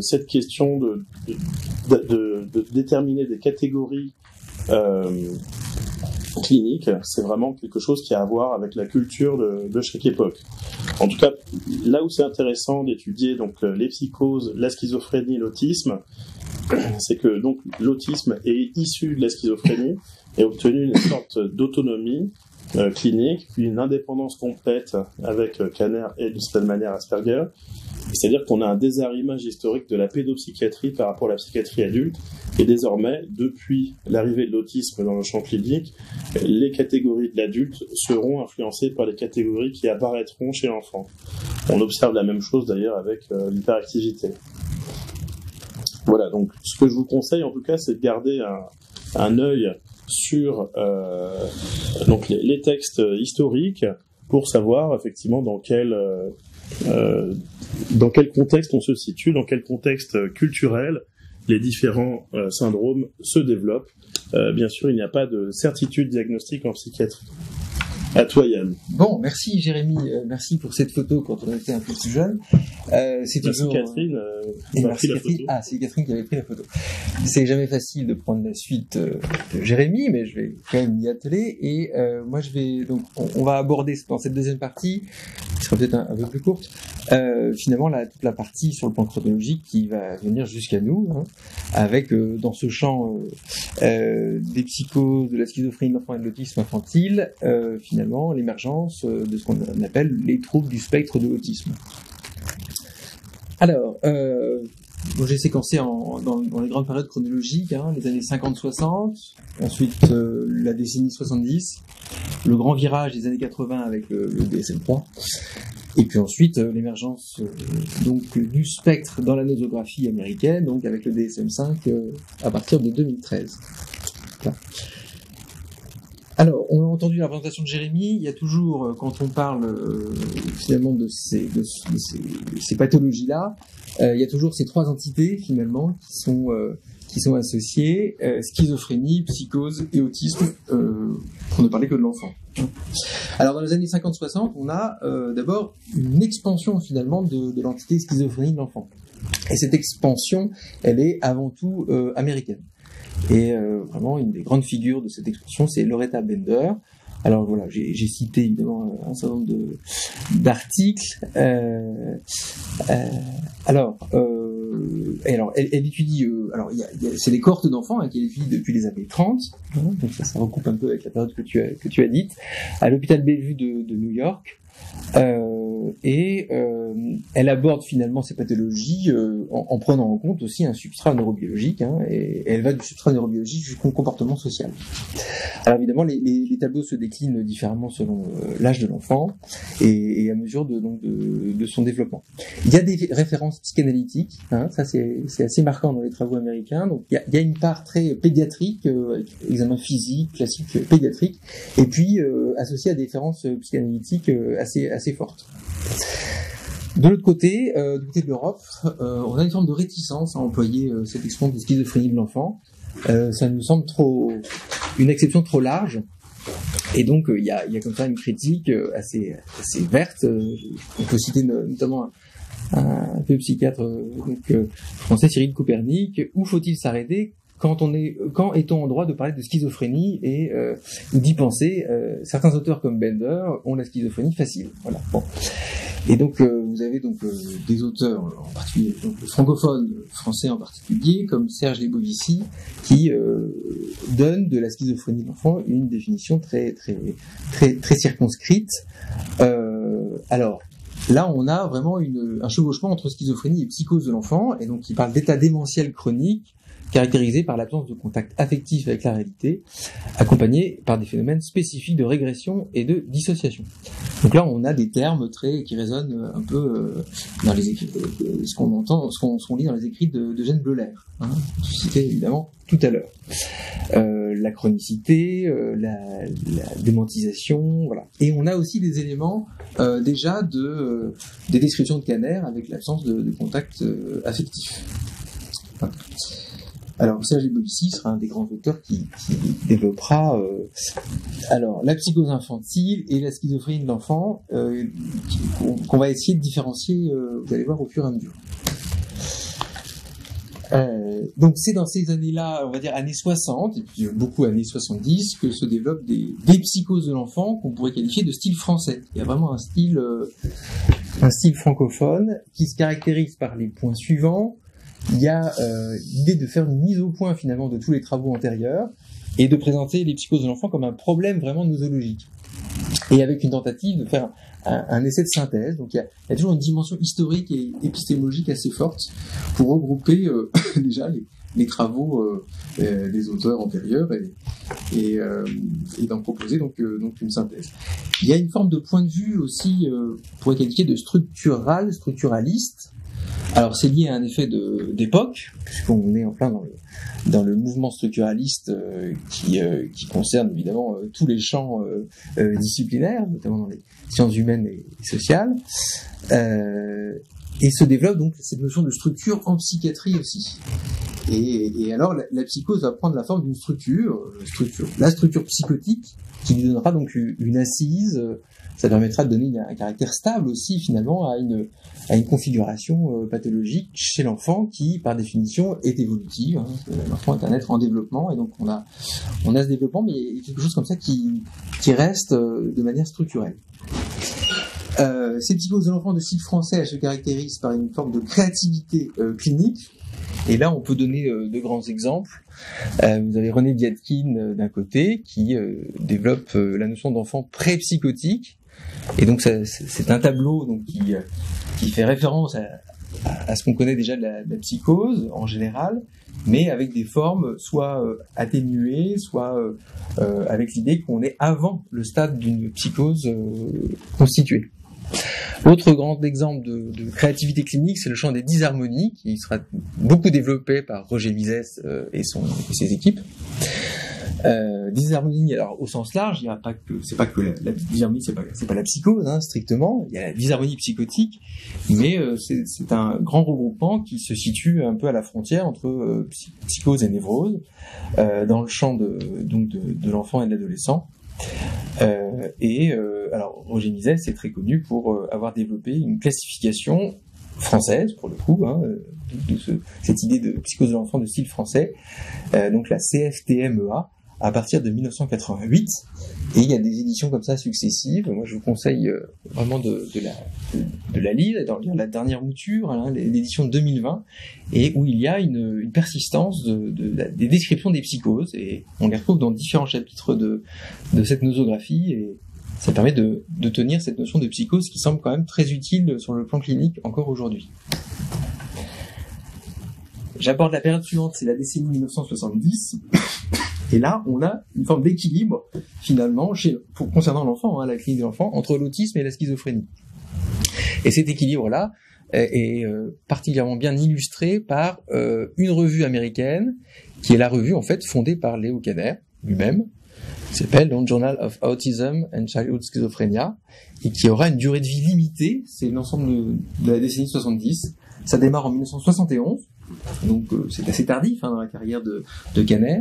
cette question de déterminer des catégories clinique, c'est vraiment quelque chose qui a à voir avec la culture de chaque époque. En tout cas, là où c'est intéressant d'étudier donc les psychoses, la schizophrénie, l'autisme, c'est que donc l'autisme est issu de la schizophrénie et a obtenu une sorte d'autonomie clinique, puis une indépendance complète avec Kanner et d'une certaine manière Asperger. C'est-à-dire qu'on a un désarrimage historique de la pédopsychiatrie par rapport à la psychiatrie adulte, et désormais, depuis l'arrivée de l'autisme dans le champ clinique, les catégories de l'adulte seront influencées par les catégories qui apparaîtront chez l'enfant. On observe la même chose d'ailleurs avec l'hyperactivité. Voilà, donc ce que je vous conseille en tout cas, c'est de garder un œil sur donc les textes historiques pour savoir effectivement dans quel contexte on se situe, dans quel contexte culturel les différents syndromes se développent. Bien sûr, il n'y a pas de certitude diagnostique en psychiatrie. À toi, Yann. Bon, merci Jérémy, merci pour cette photo quand on était un peu plus jeune. C'est toujours Catherine qui a pris la photo. Ah, c'est Catherine qui avait pris la photo. C'est jamais facile de prendre la suite de Jérémy, mais je vais quand même m'y atteler. Et moi, je vais donc on va aborder dans cette deuxième partie, qui sera peut-être un peu plus courte, finalement toute la partie sur le plan chronologique qui va venir jusqu'à nous, hein, avec dans ce champ des psychoses, de la schizophrénie d'enfant et de l'autisme infantile, finalement l'émergence de ce qu'on appelle les troubles du spectre de l'autisme. Alors, j'ai séquencé dans les grandes périodes chronologiques, hein, les années 50-60, ensuite la décennie 70, le grand virage des années 80 avec le DSM-3, et puis ensuite l'émergence donc du spectre dans la nosographie américaine, donc avec le DSM-5 à partir de 2013. Voilà. Alors, on a entendu la présentation de Jérémy, il y a toujours, quand on parle finalement de ces pathologies-là, il y a toujours ces trois entités finalement qui sont associées, schizophrénie, psychose et autisme, pour ne parler que de l'enfant. Alors, dans les années 50-60, on a d'abord une expansion finalement de l'entité schizophrénie de l'enfant. Et cette expansion, elle est avant tout américaine. Et vraiment, une des grandes figures de cette expansion, c'est Loretta Bender. Alors voilà, j'ai cité évidemment un certain nombre d'articles. Alors, et alors, elle étudie. Alors, c'est les cohortes d'enfants qu'elle étudie depuis les années 30. Donc ça recoupe un peu avec la période que tu as dite, à l'hôpital Bellevue de New York. Elle aborde finalement ces pathologies en prenant en compte aussi un substrat neurobiologique, et elle va du substrat neurobiologique jusqu'au comportement social. Alors évidemment, les tableaux se déclinent différemment selon l'âge de l'enfant et à mesure de son développement. Il y a des références psychanalytiques, ça c'est assez marquant dans les travaux américains. Donc il y a une part très pédiatrique, avec examen physique, classique pédiatrique, et puis associée à des références psychanalytiques assez fortes. De l'autre côté, du côté de l'Europe, on a une forme de réticence à employer cette expression de schizophrénie de l'enfant. Ça nous semble une exception trop large. Et donc, il y a comme ça une critique assez verte. On peut citer notamment un psychiatre français, Cyril Copernic. Où faut-il s'arrêter quand est-on en droit de parler de schizophrénie ou d'y penser? Certains auteurs comme Bender ont la schizophrénie facile. Voilà. Bon. Et donc vous avez des auteurs en particulier francophones, français en particulier, comme Serge Lebovici, qui donne de la schizophrénie de l'enfant une définition très très très très circonscrite. Alors là, on a vraiment un chevauchement entre schizophrénie et psychose de l'enfant, et donc il parle d'état démentiel chronique caractérisé par l'absence de contact affectif avec la réalité, accompagné par des phénomènes spécifiques de régression et de dissociation. Donc là, on a des termes qui résonnent un peu dans les écrits, ce qu'on lit dans les écrits de Eugène Bleuler, cité évidemment tout à l'heure. La chronicité, la démentisation, voilà. Et on a aussi des éléments déjà des descriptions de Kanner avec l'absence de contact affectif. Voilà. Alors, Serge Lebovici sera un des grands auteurs qui développera la psychose infantile et la schizophrénie de l'enfant, qu'on va essayer de différencier, vous allez voir, au fur et à mesure. Donc c'est dans ces années-là, on va dire années 60, et puis beaucoup années 70, que se développent des psychoses de l'enfant qu'on pourrait qualifier de style français. Il y a vraiment un style francophone qui se caractérise par les points suivants. Il y a l'idée de faire une mise au point finalement de tous les travaux antérieurs et de présenter les psychoses de l'enfant comme un problème vraiment nosologique. Et avec une tentative de faire un essai de synthèse. Donc il y a toujours une dimension historique et épistémologique assez forte pour regrouper déjà les travaux des auteurs antérieurs et d'en proposer donc une synthèse. Il y a une forme de point de vue aussi, on pourrait qualifier de structuraliste. Alors c'est lié à un effet d'époque, puisqu'on est en plein dans le mouvement structuraliste qui concerne évidemment tous les champs disciplinaires, notamment dans les sciences humaines et sociales, et se développe donc cette notion de structure en psychiatrie aussi. Et alors la psychose va prendre la forme d'une la structure psychotique, qui lui donnera donc une assise. Ça permettra de donner un caractère stable aussi finalement à une configuration pathologique chez l'enfant qui, par définition, est évolutive. L'enfant est un être en développement et donc on a ce développement, mais il y a quelque chose comme ça qui reste de manière structurelle. Ces psychoses de l'enfant de style français, elles se caractérisent par une forme de créativité clinique. Et là, on peut donner de grands exemples. Vous avez René Viatkin d'un côté qui développe la notion d'enfant pré-psychotique. Et donc c'est un tableau donc qui fait référence à ce qu'on connaît déjà de la psychose en général, mais avec des formes soit atténuées, soit avec l'idée qu'on est avant le stade d'une psychose constituée. L'autre grand exemple de créativité clinique, c'est le champ des disharmonies, qui sera beaucoup développé par Roger Mizès et ses équipes. Disharmonie, alors au sens large, il y a pas que la disharmonie, c'est pas la psychose strictement. Il y a la disharmonie psychotique, mais c'est un grand regroupement qui se situe un peu à la frontière entre psychose et névrose dans le champ de l'enfant et de l'adolescent. Alors Roger Mizès est très connu pour avoir développé une classification française pour le coup, cette idée de psychose de l'enfant de style français, donc la CFTMEA, à partir de 1988, et il y a des éditions comme ça successives. Moi, je vous conseille vraiment de la lire, et d'en lire la dernière mouture, hein, l'édition 2020, et où il y a une persistance des descriptions des psychoses, et on les retrouve dans différents chapitres de cette nosographie, et ça permet de tenir cette notion de psychose qui semble quand même très utile sur le plan clinique encore aujourd'hui. J'aborde la période suivante, c'est la décennie 1970. Et là, on a une forme d'équilibre, finalement, concernant l'enfant, hein, la clinique de l'enfant, entre l'autisme et la schizophrénie. Et cet équilibre-là est particulièrement bien illustré par une revue américaine, qui est la revue, en fait, fondée par Leo Kanner lui-même, qui s'appelle The Journal of Autism and Childhood Schizophrenia, et qui aura une durée de vie limitée, c'est l'ensemble de la décennie 70. Ça démarre en 1971, donc c'est assez tardif, hein, dans la carrière de Kanner,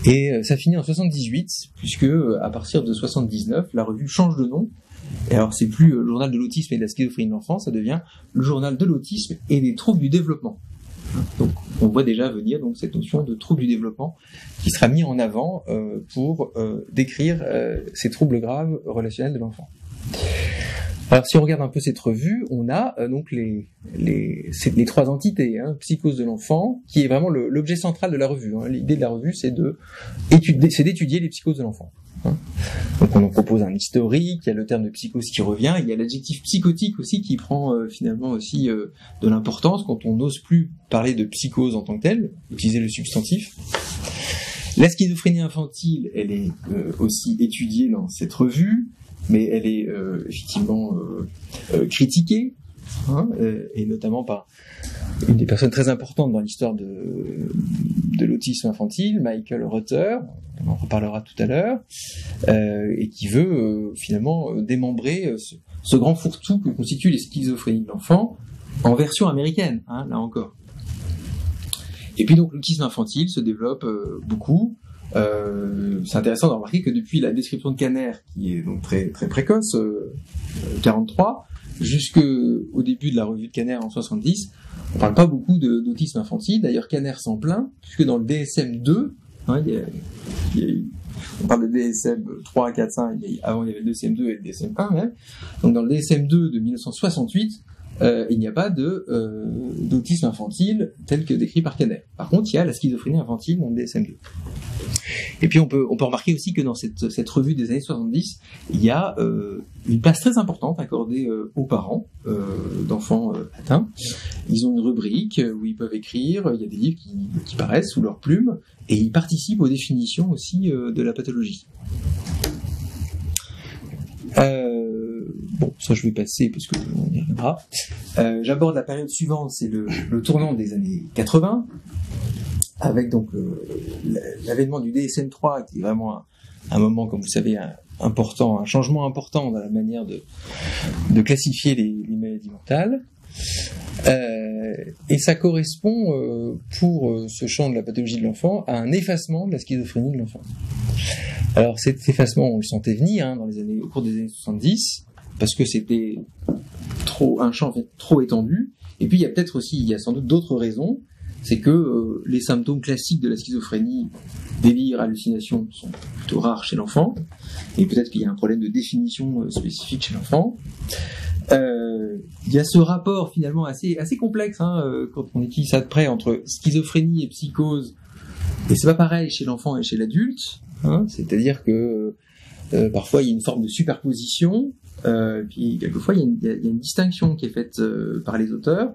et ça finit en 78, puisque à partir de 79, la revue change de nom, et alors c'est plus le journal de l'autisme et de la schizophrénie de l'enfant, ça devient le journal de l'autisme et des troubles du développement. Donc on voit déjà venir donc cette notion de trouble du développement qui sera mis en avant pour décrire ces troubles graves relationnels de l'enfant. Alors si on regarde un peu cette revue, on a donc les trois entités, hein, psychose de l'enfant, qui est vraiment l'objet central de la revue. Hein. L'idée de la revue, c'est d'étudier les psychoses de l'enfant. Hein. Donc on en propose un historique, il y a le terme de psychose qui revient, il y a l'adjectif psychotique aussi qui prend finalement aussi de l'importance quand on n'ose plus parler de psychose en tant que telle, utiliser le substantif. La schizophrénie infantile, elle est aussi étudiée dans cette revue, mais elle est effectivement critiquée, hein, et notamment par une des personnes très importantes dans l'histoire de l'autisme infantile, Michael Reuter, on en reparlera tout à l'heure, et qui veut finalement démembrer ce grand fourre-tout que constituent les schizophrénies de l'enfant en version américaine, hein, là encore. Et puis donc l'autisme infantile se développe beaucoup. C'est intéressant de remarquer que depuis la description de Kanner, qui est donc très très précoce, 43, jusqu'au début de la revue de Kanner en 70, on parle pas beaucoup d'autisme infantile. D'ailleurs, Kanner s'en plaint, puisque dans le DSM-2, hein, on parle de DSM 3, 4, 5, avant il y avait le DSM-2 et le DSM-1 même. Donc dans le DSM-2 de 1968, il n'y a pas d'autisme infantile tel que décrit par Kanner. Par contre, il y a la schizophrénie infantile dans le DSM-2. Et puis on peut remarquer aussi que dans cette revue des années 70, il y a une place très importante accordée aux parents d'enfants atteints. Ils ont une rubrique où ils peuvent écrire, il y a des livres qui paraissent sous leur plume, et ils participent aux définitions aussi de la pathologie. Bon, ça je vais passer parce que on y reviendra. J'aborde la période suivante, c'est le tournant des années 80, avec donc l'avènement du DSM-3, qui est vraiment un moment, comme vous savez, important, un changement important dans la manière de classifier les maladies mentales. Et ça correspond, pour ce champ de la pathologie de l'enfant, à un effacement de la schizophrénie de l'enfant. Alors cet effacement, on le sentait venir au cours des années 70, parce que c'était un champ trop étendu. Et puis il y a sans doute d'autres raisons. C'est que les symptômes classiques de la schizophrénie, délire, hallucination, sont plutôt rares chez l'enfant. Et peut-être qu'il y a un problème de définition spécifique chez l'enfant. Il y a ce rapport finalement assez complexe, hein, quand on étudie ça de près, entre schizophrénie et psychose. Et c'est pas pareil chez l'enfant et chez l'adulte. Hein, c'est-à-dire que parfois il y a une forme de superposition, puis quelquefois il y a une distinction qui est faite par les auteurs.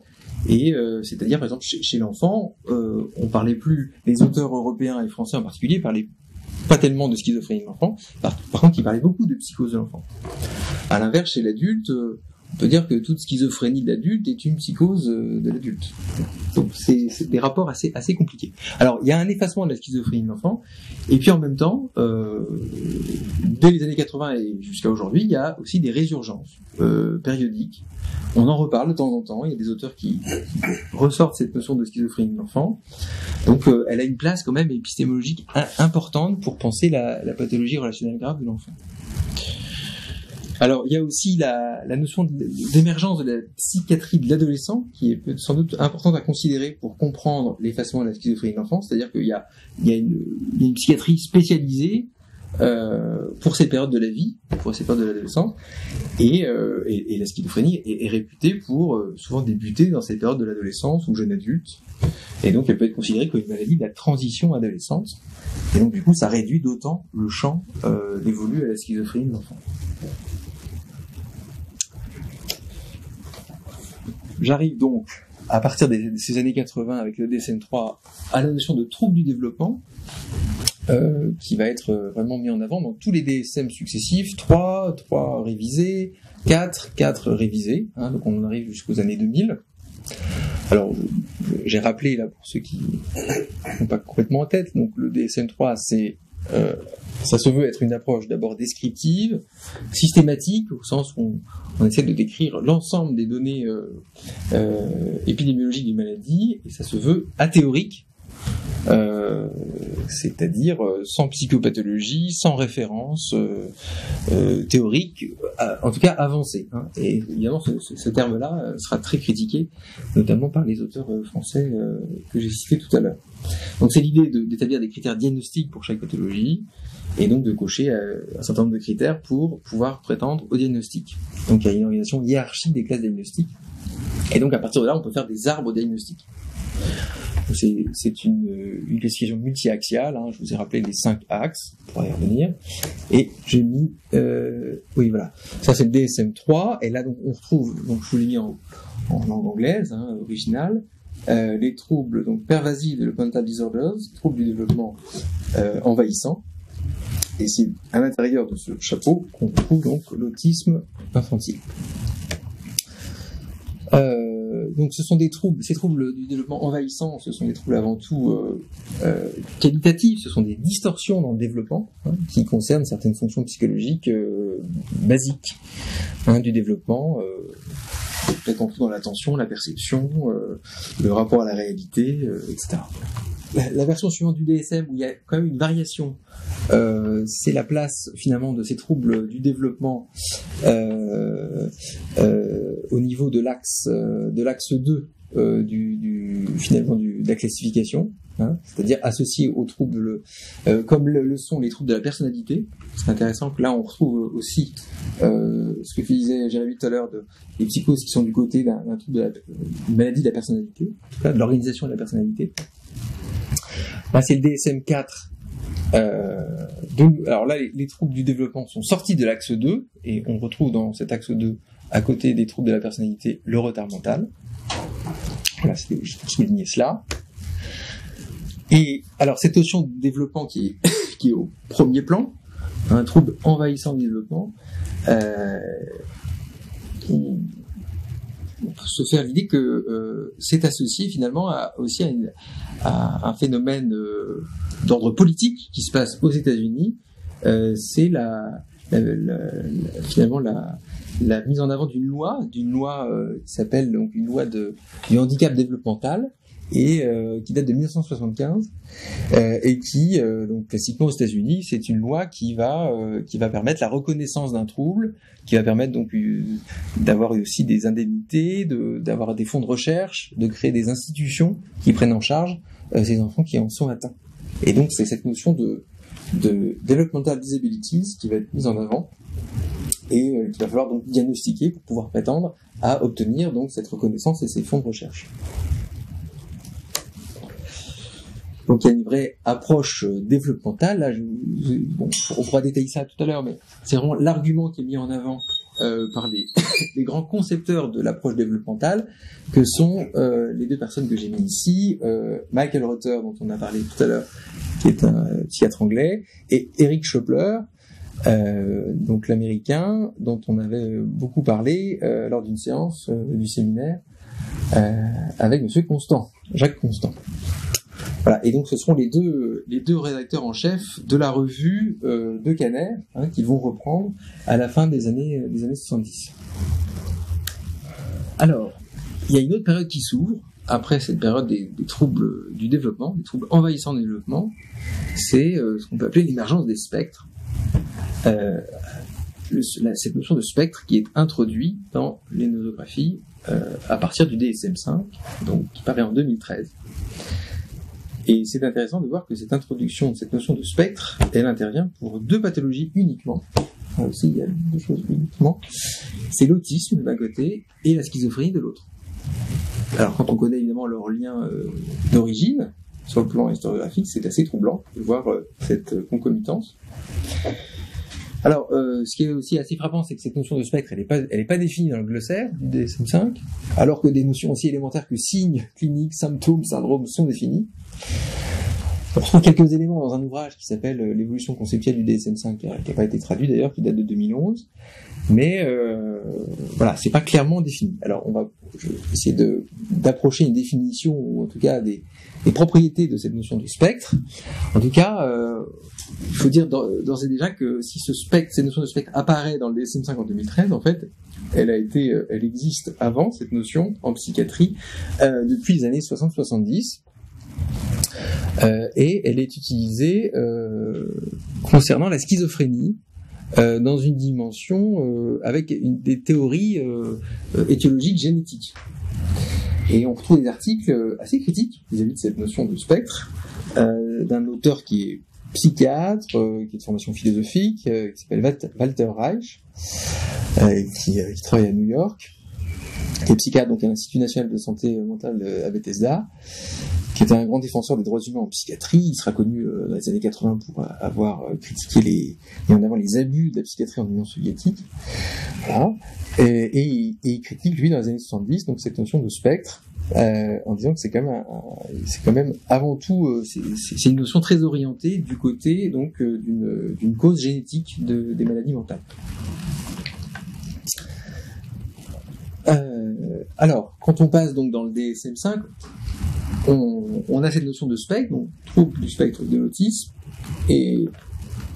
Et c'est-à-dire, par exemple, chez l'enfant, on parlait plus, les auteurs européens et français en particulier parlaient pas tellement de schizophrénie de l'enfant, par contre ils parlaient beaucoup de psychose de l'enfant. À l'inverse, chez l'adulte, on peut dire que toute schizophrénie de l'adulte est une psychose de l'adulte. Donc c'est des rapports assez compliqués. Alors il y a un effacement de la schizophrénie de l'enfant, et puis en même temps, dès les années 80 et jusqu'à aujourd'hui, il y a aussi des résurgences périodiques. On en reparle de temps en temps, il y a des auteurs qui ressortent cette notion de schizophrénie de l'enfant. Donc elle a une place quand même épistémologique importante pour penser la pathologie relationnelle grave de l'enfant. Alors, il y a aussi la notion d'émergence de la psychiatrie de l'adolescent, qui est sans doute importante à considérer pour comprendre l'effacement de la schizophrénie de l'enfance. C'est-à-dire qu'il y a une psychiatrie spécialisée pour ces périodes de la vie, pour ces périodes de l'adolescence, et la schizophrénie est réputée pour souvent débuter dans ces périodes de l'adolescence ou jeune adulte, et donc elle peut être considérée comme une maladie de la transition adolescente, et donc du coup ça réduit d'autant le champ dévolu à la schizophrénie de l'enfant. J'arrive donc, à partir de ces années 80, avec le DSM-3, à la notion de trouble du développement, qui va être vraiment mis en avant dans tous les DSM successifs, 3 révisés, 4 révisés, donc on en arrive jusqu'aux années 2000. Alors, j'ai rappelé, là, pour ceux qui n'ont pas complètement en tête, donc le DSM-3, ça se veut être une approche d'abord descriptive, systématique, au sens où on essaie de décrire l'ensemble des données épidémiologiques d'une maladie, et ça se veut athéorique, c'est-à-dire sans psychopathologie, sans référence théorique, en tout cas avancée. Et évidemment, ce terme-là sera très critiqué, notamment par les auteurs français que j'ai cités tout à l'heure. Donc c'est l'idée d'établir des critères diagnostiques pour chaque pathologie, et donc de cocher un certain nombre de critères pour pouvoir prétendre au diagnostic. Donc il y a une organisation hiérarchique des classes diagnostiques, et donc à partir de là, on peut faire des arbres diagnostiques. C'est une classification multi-axiale, je vous ai rappelé les 5 axes, pour y revenir, et j'ai mis, oui voilà, ça c'est le DSM-3, et là donc on retrouve, donc je vous l'ai mis en langue anglaise, originale, les troubles donc pervasive developmental disorders, troubles du développement envahissant, et c'est à l'intérieur de ce chapeau qu'on trouve donc l'autisme infantile. Donc ce sont ces troubles du développement envahissant, ce sont des troubles avant tout qualitatifs, ce sont des distorsions dans le développement qui concernent certaines fonctions psychologiques basiques du développement, peut-être en tout dans l'attention, la perception, le rapport à la réalité, etc. La version suivante du DSM, où il y a quand même une variation, c'est la place finalement de ces troubles du développement au niveau de l'axe 2 de la classification, c'est-à-dire associé aux troubles comme le sont les troubles de la personnalité. C'est intéressant que là on retrouve aussi ce que disait Jérémy tout à l'heure des psychoses qui sont du côté d'un trouble de une maladie de la personnalité, de l'organisation de la personnalité. Là, c'est le DSM-4. Alors là, les troubles du développement sont sortis de l'axe 2, et on retrouve dans cet axe 2, à côté des troubles de la personnalité, le retard mental. Voilà, c'est juste pour souligner cela. Et alors, cette notion de développement qui est au premier plan, un trouble envahissant du développement, on peut se faire l'idée que c'est associé finalement aussi à un phénomène d'ordre politique qui se passe aux États-Unis. C'est finalement la mise en avant d'une loi qui s'appelle donc une loi du handicap développemental, et qui date de 1975, et qui donc classiquement aux États-Unis, c'est une loi qui va permettre la reconnaissance d'un trouble, qui va permettre donc d'avoir aussi des indemnités, d'avoir des fonds de recherche, de créer des institutions qui prennent en charge ces enfants qui en sont atteints. Et donc c'est cette notion de developmental disabilities qui va être mise en avant, et qu'il va falloir donc diagnostiquer pour pouvoir prétendre à obtenir donc cette reconnaissance et ces fonds de recherche. Donc il y a une vraie approche développementale. Là, on pourra détailler ça tout à l'heure, mais c'est vraiment l'argument qui est mis en avant par les grands concepteurs de l'approche développementale, que sont les deux personnes que j'ai mis ici, Michael Reuter, dont on a parlé tout à l'heure, qui est un psychiatre anglais, et Eric Schöppler, donc l'américain, dont on avait beaucoup parlé lors d'une séance du séminaire avec Monsieur Constant, Jacques Constant. Voilà, et donc ce seront les deux rédacteurs en chef de la revue de Kanner, qui vont reprendre à la fin des années 70. Alors, il y a une autre période qui s'ouvre après cette période des troubles du développement, des troubles envahissants du développement, c'est ce qu'on peut appeler l'émergence des spectres. cette notion de spectre qui est introduite dans les nosographies à partir du DSM-5, donc qui paraît en 2013. Et c'est intéressant de voir que cette introduction de cette notion de spectre, elle intervient pour 2 pathologies uniquement. Là aussi, il y a 2 choses uniquement. C'est l'autisme d'un côté et la schizophrénie de l'autre. Alors, quand on connaît évidemment leur lien d'origine, sur le plan historiographique, c'est assez troublant de voir cette concomitance. Alors, ce qui est aussi assez frappant, c'est que cette notion de spectre, elle est pas définie dans le glossaire du DSM-5, alors que des notions aussi élémentaires que signes, cliniques, symptômes, syndromes sont définis. On retrouve quelques éléments dans un ouvrage qui s'appelle L'évolution conceptuelle du DSM-5, qui n'a pas été traduit d'ailleurs, qui date de 2011. Mais voilà, c'est pas clairement défini. Alors, je vais essayer d'approcher une définition, ou en tout cas des propriétés de cette notion de spectre. En tout cas, il faut dire d'ores et déjà que si cette notion de spectre apparaît dans le DSM-5 en 2013, en fait, elle existe avant, cette notion, en psychiatrie, depuis les années 60-70. Et elle est utilisée concernant la schizophrénie, dans une dimension avec des théories étiologiques génétiques. Et on retrouve des articles assez critiques vis-à-vis de cette notion de spectre, d'un auteur qui est psychiatre, qui est de formation philosophique, qui s'appelle Walter Reich, qui travaille à New York, qui est psychiatre donc à l'Institut National de Santé Mentale à Bethesda, qui était un grand défenseur des droits humains en psychiatrie. Il sera connu dans les années 80 pour avoir critiqué en avant les abus de la psychiatrie en Union soviétique. Voilà. Et il critique, lui, dans les années 70, donc cette notion de spectre, en disant que c'est quand même avant tout, c'est une notion très orientée du côté donc d'une cause génétique des maladies mentales. Alors, quand on passe donc dans le DSM-5, on a cette notion de spectre, donc trouble du spectre de l'autisme, et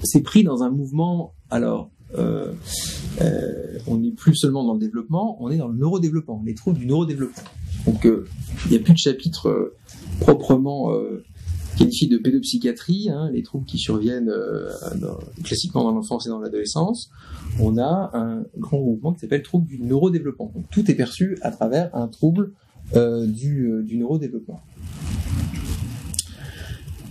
c'est pris dans un mouvement. Alors, on n'est plus seulement dans le développement, on est dans le neurodéveloppement, les troubles du neurodéveloppement. Donc, il n'y a plus de chapitre proprement qualifié de pédopsychiatrie, les troubles qui surviennent classiquement dans l'enfance et dans l'adolescence. On a un grand groupement qui s'appelle trouble du neurodéveloppement. Donc, tout est perçu à travers un trouble du neurodéveloppement.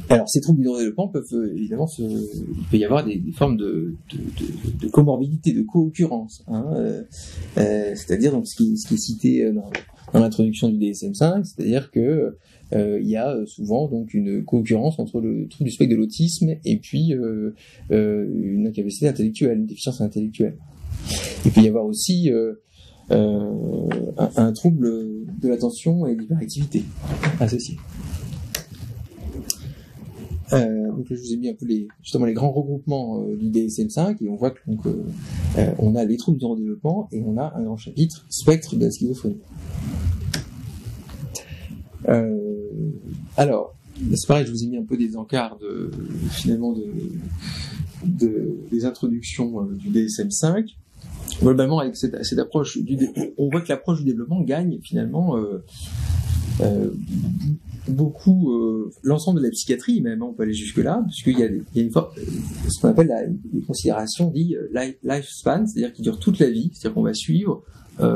Alors, ces troubles du neurodéveloppement peuvent évidemment il peut y avoir des formes de comorbidité, de co-occurrence, c'est-à-dire donc ce qui est cité dans l'introduction du DSM-5, c'est-à-dire que il y a souvent donc une co-occurrence entre le trouble du spectre de l'autisme et puis une incapacité intellectuelle, une déficience intellectuelle. Il peut y avoir aussi un trouble de l'attention et de l'hyperactivité associé. Donc là, je vous ai mis un peu les grands regroupements du DSM-5 et on voit que donc on a les troubles du neurodéveloppement et on a un grand chapitre spectre de la schizophrénie. Alors, c'est pareil, je vous ai mis un peu des encarts des introductions du DSM-5. Globalement, avec cette approche on voit que l'approche du développement gagne finalement beaucoup l'ensemble de la psychiatrie, même on peut aller jusque là, puisqu'il y a ce qu'on appelle les considérations dit lifespan, c'est-à-dire qui durent toute la vie, c'est-à-dire qu'on va suivre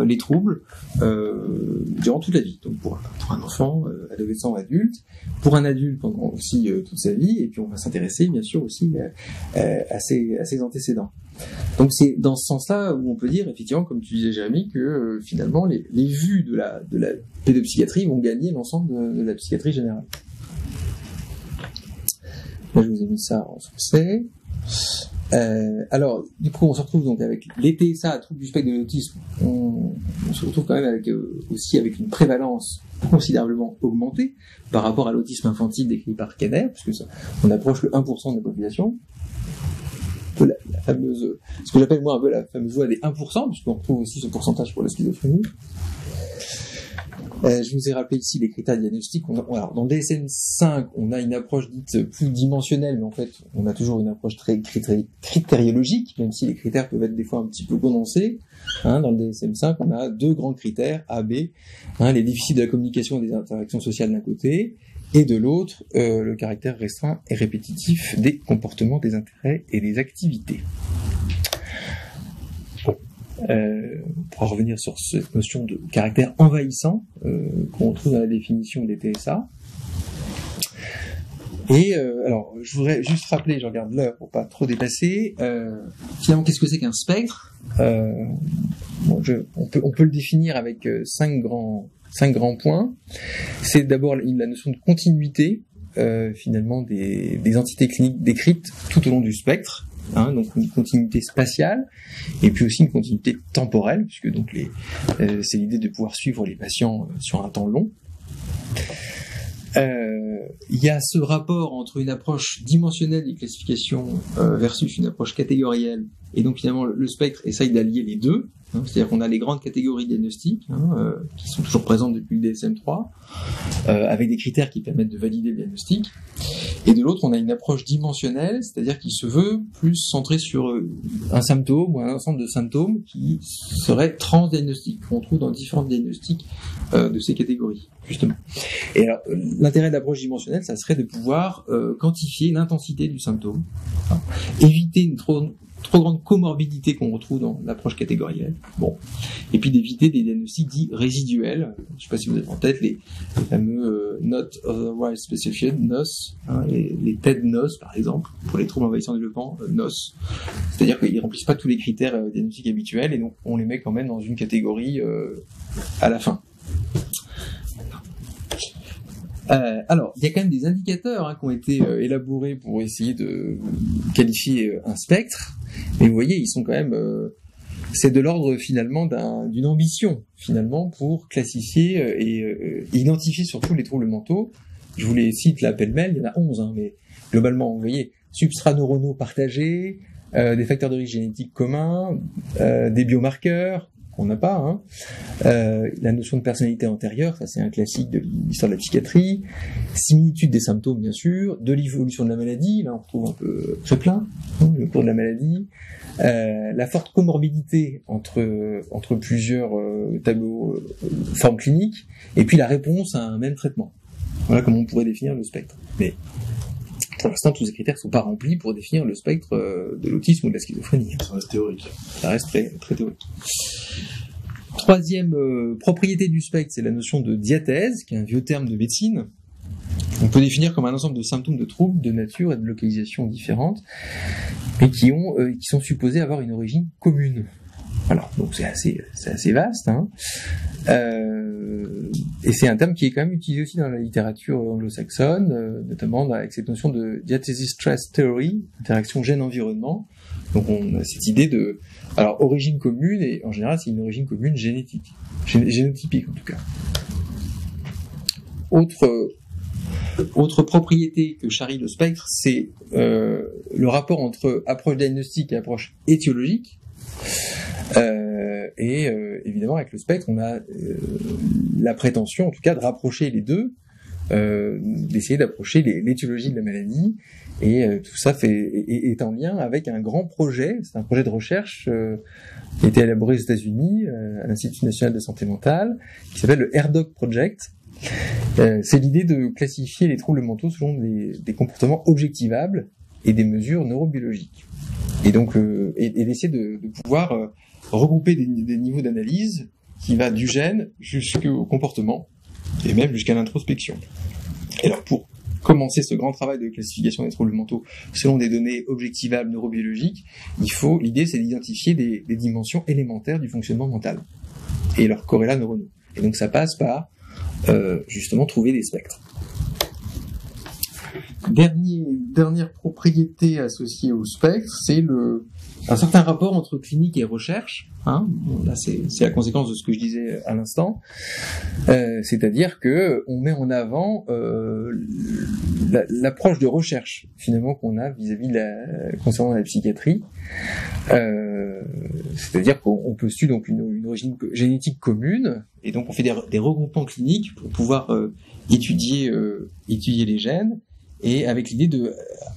les troubles durant toute la vie. Donc pour un enfant, adolescent ou adulte, pour un adulte pendant aussi toute sa vie, et puis on va s'intéresser bien sûr aussi à ses antécédents. Donc c'est dans ce sens-là où on peut dire effectivement, comme tu disais Jérémy, que finalement les vues de la pédopsychiatrie vont gagner l'ensemble de la psychiatrie générale. Là je vous ai mis ça en français. Alors, du coup, on se retrouve donc avec les TSA, troubles du spectre de l'autisme. On se retrouve quand même aussi avec une prévalence considérablement augmentée par rapport à l'autisme infantile décrit par Kanner, puisque on approche le 1% de la population. La fameuse, ce que j'appelle moi un peu la fameuse loi des 1%, puisqu'on retrouve aussi ce pourcentage pour la schizophrénie. Je vous ai rappelé ici les critères diagnostiques. Alors, dans le DSM-5, on a une approche dite plus dimensionnelle, mais en fait, on a toujours une approche très critériologique, même si les critères peuvent être des fois un petit peu condensés. Dans le DSM-5, on a 2 grands critères, A, B, les déficits de la communication et des interactions sociales d'un côté, et de l'autre, le caractère restreint et répétitif des comportements, des intérêts et des activités. pour revenir sur cette notion de caractère envahissant qu'on retrouve dans la définition des TSA. Et alors, je voudrais juste rappeler, je regarde l'heure pour pas trop dépasser, finalement, qu'est-ce que c'est qu'un spectre? On peut le définir avec cinq grands points. C'est d'abord la notion de continuité, finalement, des entités cliniques décrites tout au long du spectre. Donc une continuité spatiale et puis aussi une continuité temporelle, puisque donc c'est l'idée de pouvoir suivre les patients sur un temps long. Il y a ce rapport entre une approche dimensionnelle des classifications versus une approche catégorielle, et donc finalement le spectre essaye d'allier les deux. C'est-à-dire qu'on a les grandes catégories diagnostiques qui sont toujours présentes depuis le DSM-3, avec des critères qui permettent de valider le diagnostic. Et de l'autre, on a une approche dimensionnelle, c'est-à-dire qui se veut plus centrée sur un symptôme ou un ensemble de symptômes qui seraient transdiagnostiques, qu'on trouve dans différents diagnostics de ces catégories, justement. Et alors, l'intérêt de l'approche dimensionnelle, ça serait de pouvoir quantifier l'intensité du symptôme, éviter une trop grande comorbidité qu'on retrouve dans l'approche catégorielle. Bon. Et puis d'éviter des diagnostics dits résiduels. Je ne sais pas si vous avez en tête les fameux Not Otherwise Specified, NOS, les TED-NOS par exemple, pour les troubles envahissants du développement, NOS. C'est-à-dire qu'ils ne remplissent pas tous les critères diagnostiques habituels et donc on les met quand même dans une catégorie à la fin. Alors, il y a quand même des indicateurs qui ont été élaborés pour essayer de qualifier un spectre, mais vous voyez, ils sont quand même... c'est de l'ordre finalement d'une ambition finalement pour classifier et identifier surtout les troubles mentaux. Je vous les cite là pêle-mêle, il y en a 11, mais globalement, vous voyez, substrats neuronaux partagés, des facteurs de risque génétique communs, des biomarqueurs, qu'on n'a pas, la notion de personnalité antérieure, ça c'est un classique de l'histoire de la psychiatrie, similitude des symptômes bien sûr, de l'évolution de la maladie, là on retrouve un peu très plein, le cours de la maladie, la forte comorbidité entre plusieurs tableaux formes cliniques, et puis la réponse à un même traitement. Voilà comment on pourrait définir le spectre. Mais pour l'instant, tous ces critères ne sont pas remplis pour définir le spectre de l'autisme ou de la schizophrénie. Ça reste théorique. Ça reste très, très théorique. Troisième propriété du spectre, c'est la notion de diathèse, qui est un vieux terme de médecine. On peut définir comme un ensemble de symptômes de troubles de nature et de localisation différentes, mais qui sont supposés avoir une origine commune. Voilà, donc c'est assez vaste, et c'est un terme qui est quand même utilisé aussi dans la littérature anglo-saxonne, notamment avec cette notion de diathesis stress theory, interaction gène-environnement. Donc on a cette idée de, alors origine commune, et en général c'est une origine commune génétique, génotypique en tout cas. Autre propriété que charrie le spectre, c'est le rapport entre approche diagnostique et approche étiologique. Évidemment, avec le spectre, on a la prétention, en tout cas, de rapprocher les deux, d'essayer d'approcher l'étiologie de la maladie, et tout ça est en lien avec un grand projet. C'est un projet de recherche qui a été élaboré aux États-Unis à l'Institut national de santé mentale, qui s'appelle le AirDoc Project. C'est l'idée de classifier les troubles mentaux selon des comportements objectivables et des mesures neurobiologiques. Et donc, et d'essayer de pouvoir regrouper des niveaux d'analyse qui va du gène jusqu'au comportement et même jusqu'à l'introspection. Et alors, pour commencer ce grand travail de classification des troubles mentaux selon des données objectivables neurobiologiques, l'idée c'est d'identifier des dimensions élémentaires du fonctionnement mental et leurs corrélats neuronaux. Et donc ça passe par justement trouver des spectres. Dernière propriété associée au spectre, c'est un certain rapport entre clinique et recherche. Là, c'est la conséquence de ce que je disais à l'instant. C'est-à-dire que on met en avant l'approche de recherche finalement qu'on a vis-à-vis concernant la psychiatrie. C'est-à-dire qu'on postule donc une origine génétique commune, et donc on fait des regroupements cliniques pour pouvoir étudier les gènes, et avec l'idée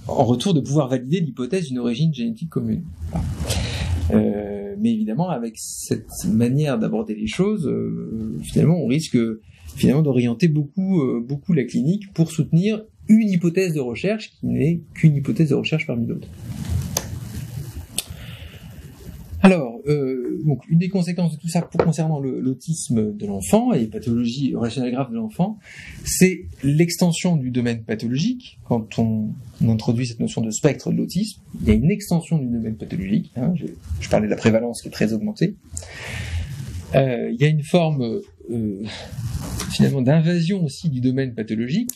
en retour de pouvoir valider l'hypothèse d'une origine génétique commune. Mais évidemment, avec cette manière d'aborder les choses, finalement, on risque d'orienter beaucoup la clinique pour soutenir une hypothèse de recherche qui n'est qu'une hypothèse de recherche parmi d'autres. Alors, donc une des conséquences de tout ça concernant l'autisme de l'enfant et les pathologies relationnelles graves de l'enfant, c'est l'extension du domaine pathologique. Quand on introduit cette notion de spectre de l'autisme, il y a une extension du domaine pathologique. Hein, je parlais de la prévalence qui est très augmentée. Il y a une forme finalement d'invasion aussi du domaine pathologique,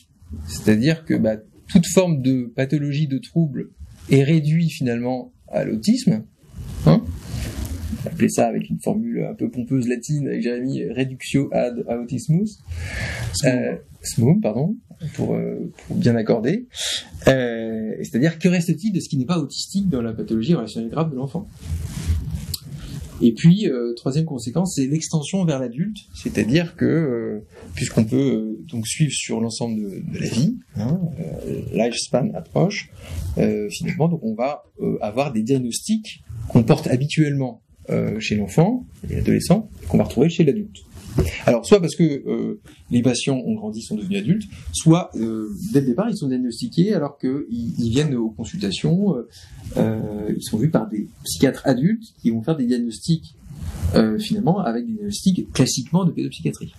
c'est-à-dire que toute forme de pathologie, de trouble est réduite finalement à l'autisme. Hein, on appelait ça avec une formule un peu pompeuse latine avec Jérémy, reductio ad autismus, smum, pardon, pour bien accorder. C'est-à-dire, que reste-t-il de ce qui n'est pas autistique dans la pathologie relationnelle grave de l'enfant? Et puis, troisième conséquence, c'est l'extension vers l'adulte, c'est-à-dire que, puisqu'on peut donc suivre sur l'ensemble de la vie, hein, lifespan approche, finalement, donc on va avoir des diagnostics qu'on porte habituellement chez l'enfant et l'adolescent, qu'on va retrouver chez l'adulte. Alors, soit parce que les patients ont grandi, sont devenus adultes, soit dès le départ, ils sont diagnostiqués alors qu'ils viennent aux consultations, ils sont vus par des psychiatres adultes qui vont faire des diagnostics, finalement, avec des diagnostics classiquement de pédopsychiatrie.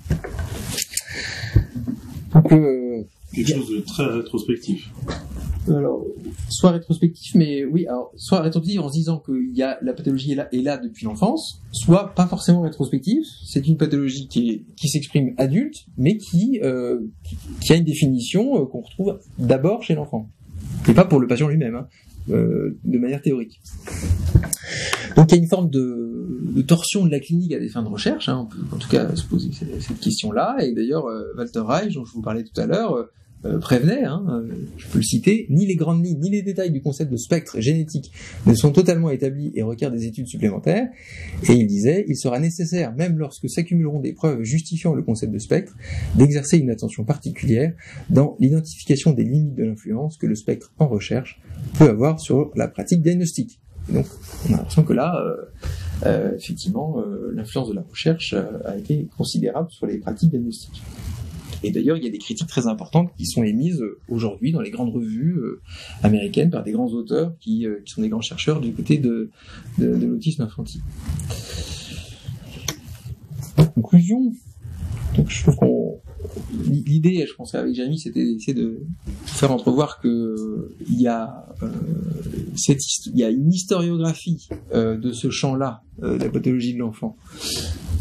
Donc, quelque chose de très rétrospectif. Alors, soit rétrospectif, mais oui, alors, soit rétrospectif en se disant que la pathologie est là depuis l'enfance, soit pas forcément rétrospectif, c'est une pathologie qui s'exprime adulte, mais qui a une définition qu'on retrouve d'abord chez l'enfant. Et pas pour le patient lui-même, hein, de manière théorique. Donc il y a une forme de torsion de la clinique à des fins de recherche, hein, on peut en tout cas se poser cette question-là, et d'ailleurs Walter Reich, dont je vous parlais tout à l'heure, prévenait, je peux le citer, ni les grandes lignes, ni les détails du concept de spectre génétique ne sont totalement établis et requièrent des études supplémentaires, et il disait, il sera nécessaire, même lorsque s'accumuleront des preuves justifiant le concept de spectre, d'exercer une attention particulière dans l'identification des limites de l'influence que le spectre en recherche peut avoir sur la pratique diagnostique. Et donc, on a l'impression que là, effectivement, l'influence de la recherche a été considérable sur les pratiques diagnostiques. Et d'ailleurs, il y a des critiques très importantes qui sont émises aujourd'hui dans les grandes revues américaines par des grands auteurs qui sont des grands chercheurs du côté de l'autisme infantile. Conclusion. Donc, je trouve l'idée, je pense avec Jérémy, c'était d'essayer de faire entrevoir que il y a une historiographie de ce champ-là, de la pathologie de l'enfant,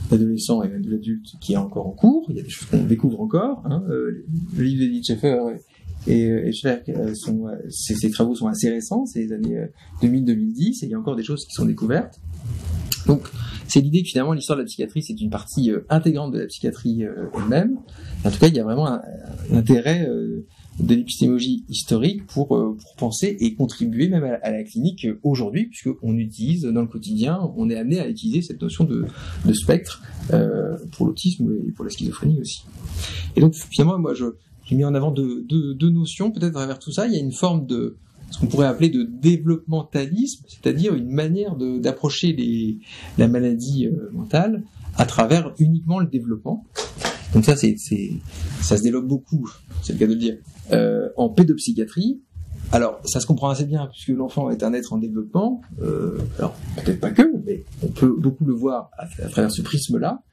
l'adolescent et même de l'adulte, qui est encore en cours. Il y a des choses qu'on découvre encore. Hein. Le livre d'Edith Schaeffer et Schwerk, ces travaux sont assez récents, c'est les années 2000-2010, et il y a encore des choses qui sont découvertes. Donc, c'est l'idée que finalement l'histoire de la psychiatrie, c'est une partie intégrante de la psychiatrie elle-même. En tout cas, il y a vraiment un intérêt de l'épistémologie historique pour penser et contribuer même à la clinique aujourd'hui, puisqu'on utilise dans le quotidien, on est amené à utiliser cette notion de spectre pour l'autisme et pour la schizophrénie aussi. Et donc finalement, moi j'ai mis en avant deux notions, peut-être à travers tout ça. Il y a une forme de ce qu'on pourrait appeler de développementalisme, c'est-à-dire une manière d'approcher la maladie mentale à travers uniquement le développement. Donc ça se développe beaucoup, c'est le cas de le dire, en pédopsychiatrie. Alors, ça se comprend assez bien, puisque l'enfant est un être en développement, alors peut-être pas que, mais on peut beaucoup le voir à travers ce prisme-là,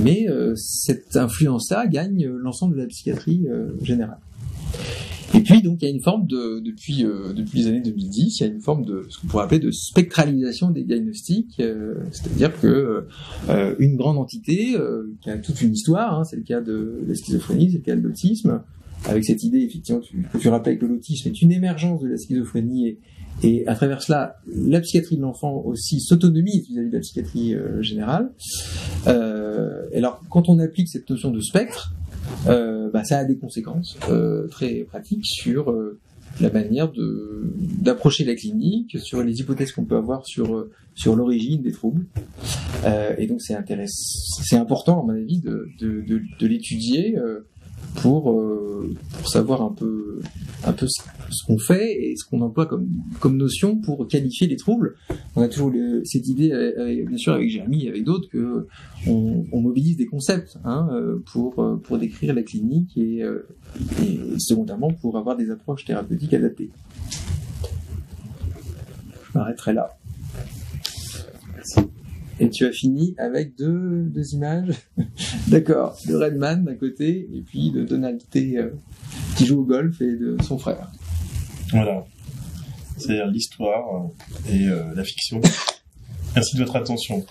mais cette influence-là gagne l'ensemble de la psychiatrie générale. Et puis, donc, il y a une forme depuis les années 2010, il y a une forme de ce qu'on pourrait appeler de spectralisation des diagnostics, c'est-à-dire que une grande entité qui a toute une histoire, hein, c'est le cas de la schizophrénie, c'est le cas de l'autisme, avec cette idée, effectivement, que tu rappelles que l'autisme est une émergence de la schizophrénie et à travers cela, la psychiatrie de l'enfant aussi s'autonomise vis-à-vis de la psychiatrie générale. Alors, quand on applique cette notion de spectre, ça a des conséquences très pratiques sur la manière d'approcher la clinique, sur les hypothèses qu'on peut avoir sur l'origine des troubles. Et donc c'est important, à mon avis, de l'étudier pour savoir un peu ce qu'on fait et ce qu'on emploie comme notion pour qualifier les troubles. On a toujours cette idée, bien sûr avec Jérémy et avec d'autres, que on mobilise des concepts pour décrire la clinique et secondairement pour avoir des approches thérapeutiques adaptées. Je m'arrêterai là. Et tu as fini avec deux images. D'accord. De Redman d'un côté, et puis de Donald T. Qui joue au golf, et de son frère. Voilà. C'est-à-dire l'histoire et la fiction. Merci de votre attention.